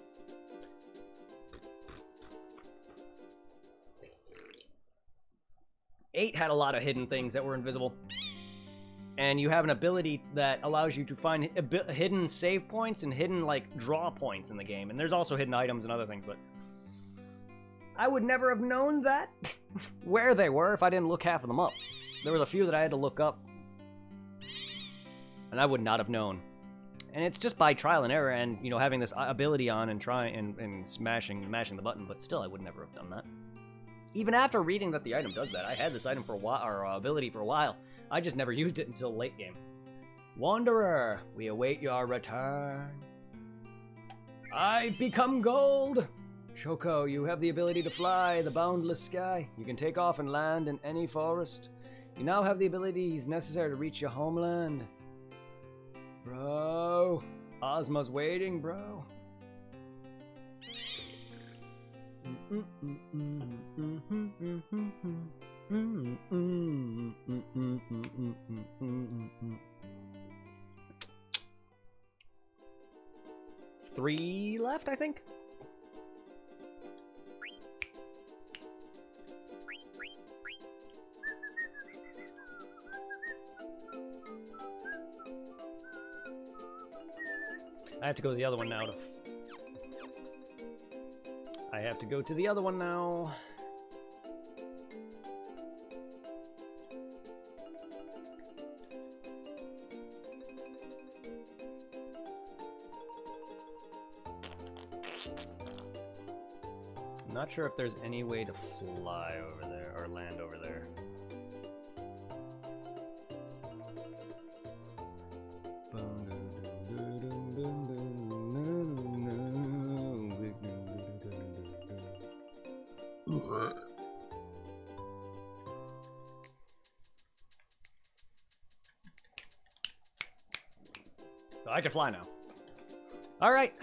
Eight had a lot of hidden things that were invisible. And you have an ability that allows you to find hidden save points and hidden, draw points in the game. And there's also hidden items and other things, but I would never have known that where they were if I didn't look half of them up. There was a few that I had to look up, and I would not have known. And it's just by trial and error and, having this ability on and trying and mashing the button, but still I would never have done that. Even after reading that the item does that, I had this item for a while, or ability for a while. I just never used it until late game. Wanderer, we await your return. I've become gold! Shoko, you have the ability to fly the boundless sky. You can take off and land in any forest. You now have the abilities necessary to reach your homeland. Bro, Ozma's waiting, bro. Three left, I think. I have to go to the other one now. I have to go to the other one now. I'm not sure if there's any way to fly over there or land over there. So I can fly now. Alright.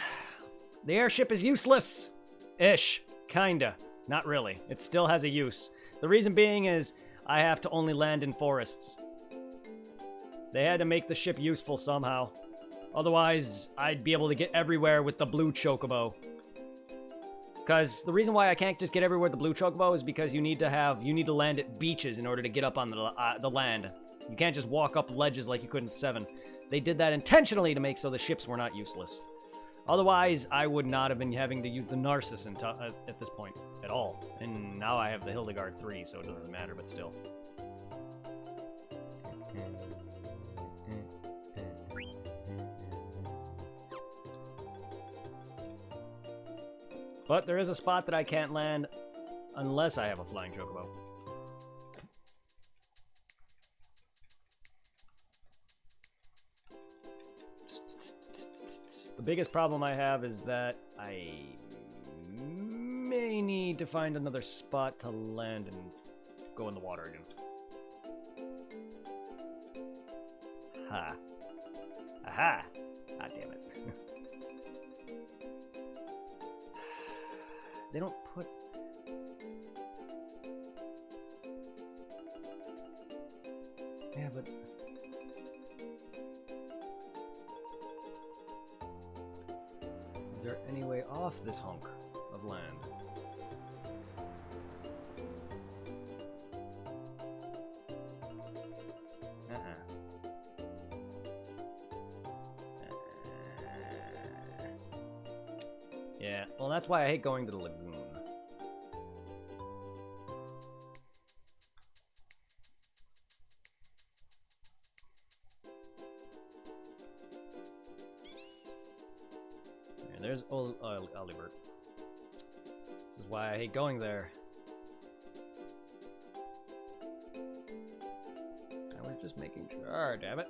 The airship is useless. Ish. Kinda. Not really. It still has a use. The reason being is I have to only land in forests. They had to make the ship useful somehow. Otherwise, I'd be able to get everywhere with the blue chocobo. Because the reason why I can't just get everywhere with the blue chocobo is because you need to land at beaches in order to get up on the land. You can't just walk up ledges like you could in 7. They did that intentionally to make so the ships were not useless. Otherwise, I would not have been having to use the Narcissus at this point at all. And now I have the Hildegard 3, so it doesn't matter, but still. But there is a spot that I can't land unless I have a flying chocobo. The biggest problem I have is that I may need to find another spot to land and go in the water again. Ha. Aha! Ah, damn it. They don't put... Yeah, but... Is there any way off this hunk of land? Yeah, well, that's why I hate going to the lagoon. And there's old Olibert. This is why I hate going there. I was just making sure, damn it.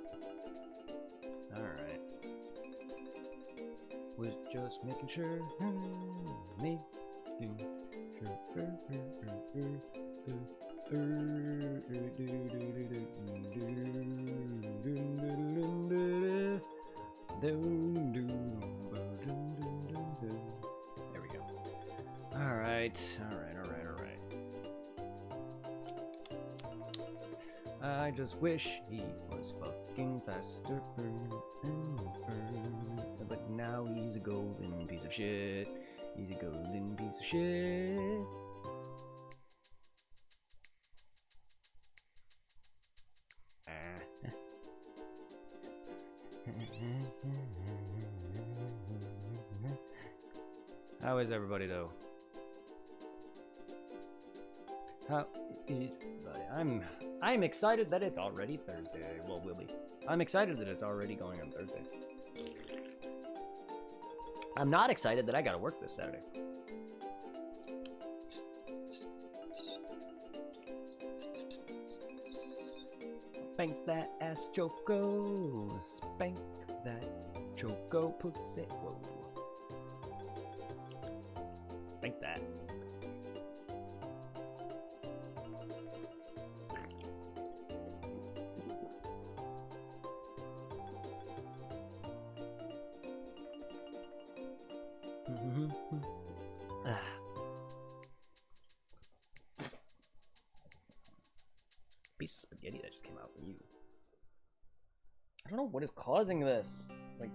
Alright. Was just making sure. Making sure. There we go. Alright. I just wish he was fucking faster. But now he's a golden piece of shit. He's a golden piece of shit. How is everybody though? How is everybody? I'm excited that it's already Thursday. Well, will be. I'm excited that it's already going on Thursday. I'm not excited that I gotta work this Saturday. Spank that ass, Choco. Spank that Choco pussy. Whoa. Spank that. Piece of spaghetti that just came out for you. I don't know what is causing this. Like,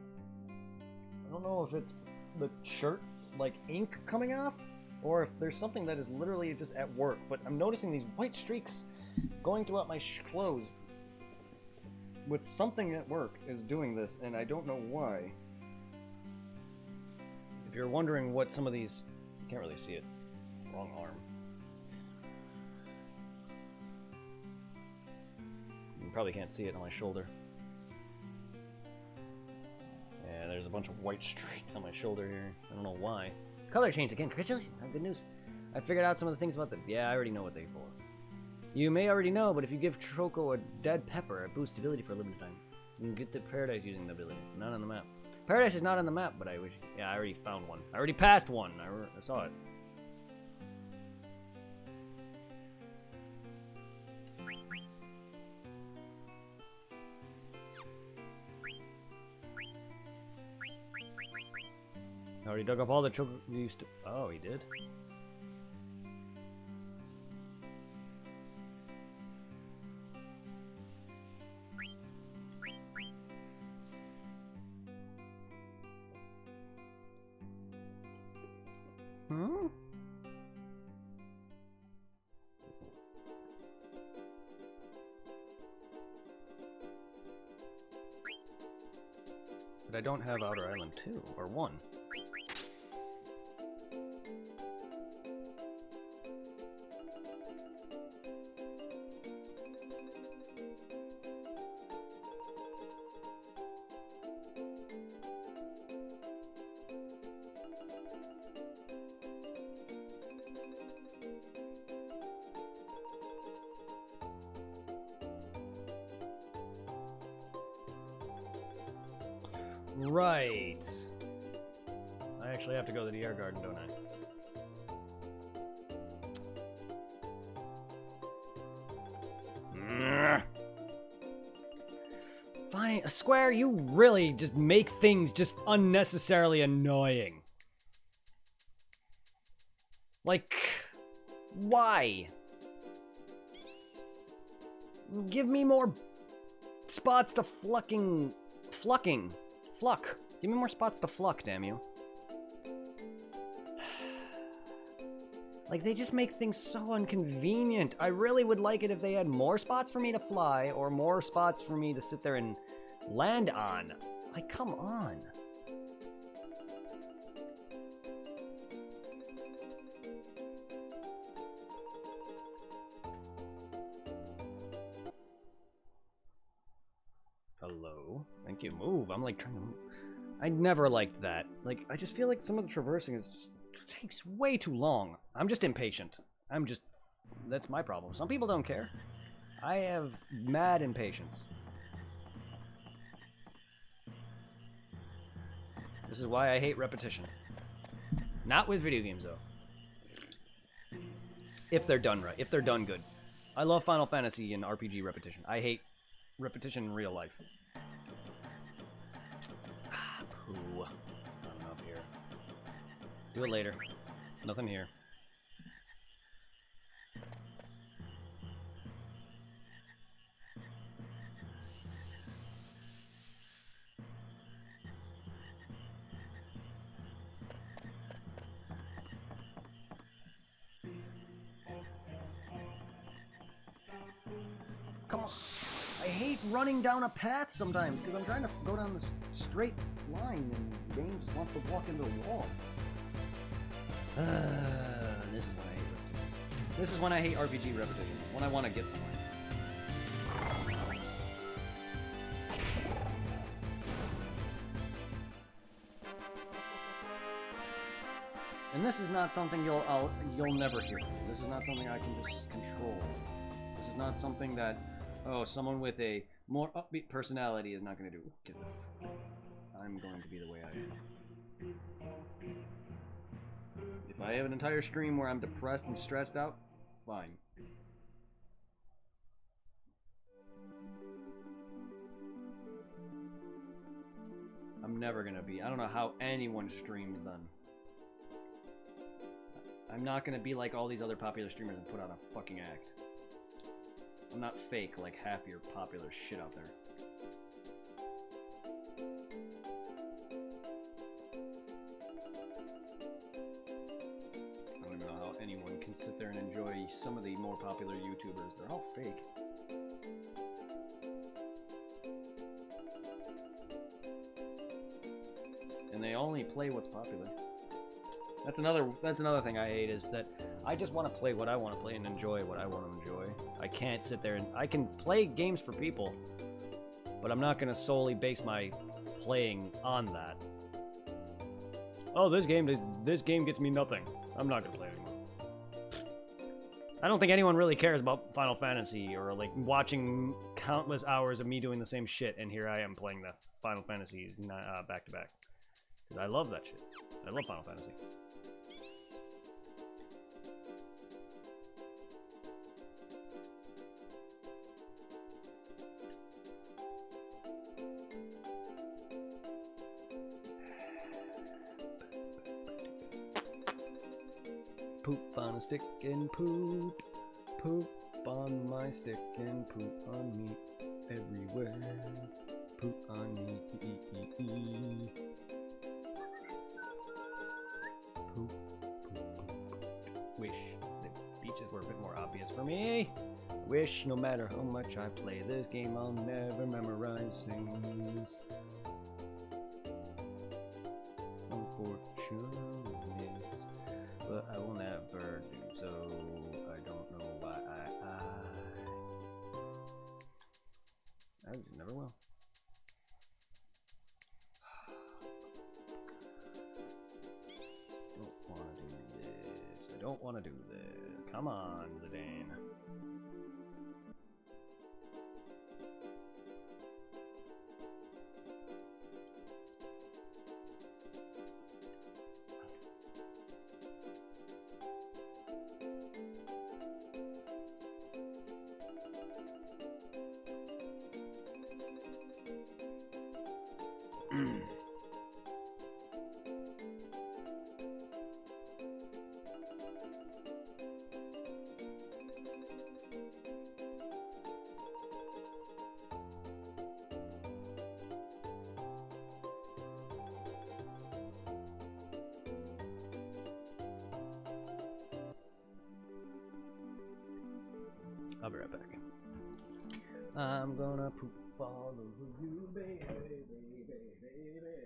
I don't know if it's the shirt's like ink coming off, or if there's something that is literally just at work. But I'm noticing these white streaks going throughout my clothes. With something at work is doing this, and I don't know why. If you're wondering what some of these, you can't really see it. Wrong arm. You probably can't see it on my shoulder. Yeah, there's a bunch of white streaks on my shoulder here. I don't know why. Color changed again. Congratulations. Good news. I figured out some of the things about them. Yeah, I already know what they're for. You may already know, but if you give Choco a dead pepper, it boosts ability for a limited time. You can get to Paradise using the ability. Not on the map. Paradise is not on the map, but I wish... Yeah, I already found one. I already passed one. I saw it. I already dug up all the Choco... Oh, he did? Hmm? But I don't have Outer Island 2, or 1. Right. I actually have to go to the air garden, don't I? Fine, Square, you really just make things just unnecessarily annoying. Like, why? Give me more spots to Fluck. Give me more spots to Fluck, damn you. Like, they just make things so inconvenient. I really would like it if they had more spots for me to fly, or more spots for me to sit there and land on. Like, come on. Hello? Thank you. Move. I'm like trying to move. I never liked that. Like, I just feel like some of the traversing is just takes way too long. I'm just impatient. That's my problem. Some people don't care. I have mad impatience. This is why I hate repetition. Not with video games, though. If they're done right. If they're done good. I love Final Fantasy and RPG repetition. I hate repetition in real life. Pooh. Not enough here. Do it later. Nothing here. Come on. I hate running down a path sometimes because I'm trying to go down this straight line and the game just wants to walk into a wall. This is when I hate repetition. This is when I hate RPG repetition. When I want to get somewhere. And this is not something you'll never hear. This is not something I can just control. This is not something that, oh, someone with a more upbeat personality is not going to do. Get the f. I'm going to be the way I am. If I have an entire stream where I'm depressed and stressed out, fine. I'm never going to be. I don't know how anyone streams then. I'm not gonna be like all these other popular streamers and put on a fucking act. I'm not fake like half your popular shit out there. I don't even know how anyone can sit there and enjoy some of the more popular YouTubers. They're all fake. And they only play what's popular. That's another thing I hate is that I just want to play what I want to play and enjoy what I want to enjoy. I can't sit there and I can play games for people, but I'm not going to solely base my playing on that. Oh, this game gets me nothing. I'm not going to play anymore. I don't think anyone really cares about Final Fantasy or like watching countless hours of me doing the same shit, and here I am playing the Final Fantasies back to back. Because I love that shit. I love Final Fantasy. Poop on a stick and poop. Poop on my stick and poop on me everywhere. Poop on me. Poop, poop, poop. Wish the beaches were a bit more obvious for me. Wish no matter how much I play this game, I'll never memorize things. Unfortunately. But I will never do so. I don't know why I just never will. Don't want to do this. I don't want to do this. Come on, Zidane. I'll be right back. I'm gonna poop all over you, baby, baby, baby, baby.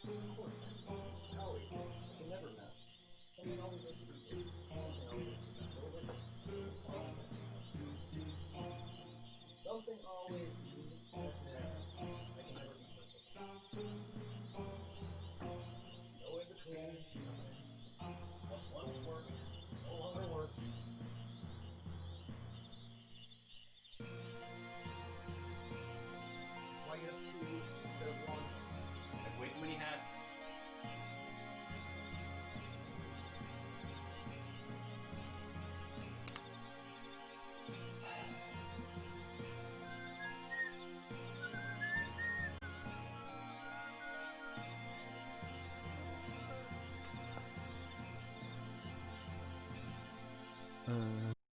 Of course, Howie, I can never mess. Someone always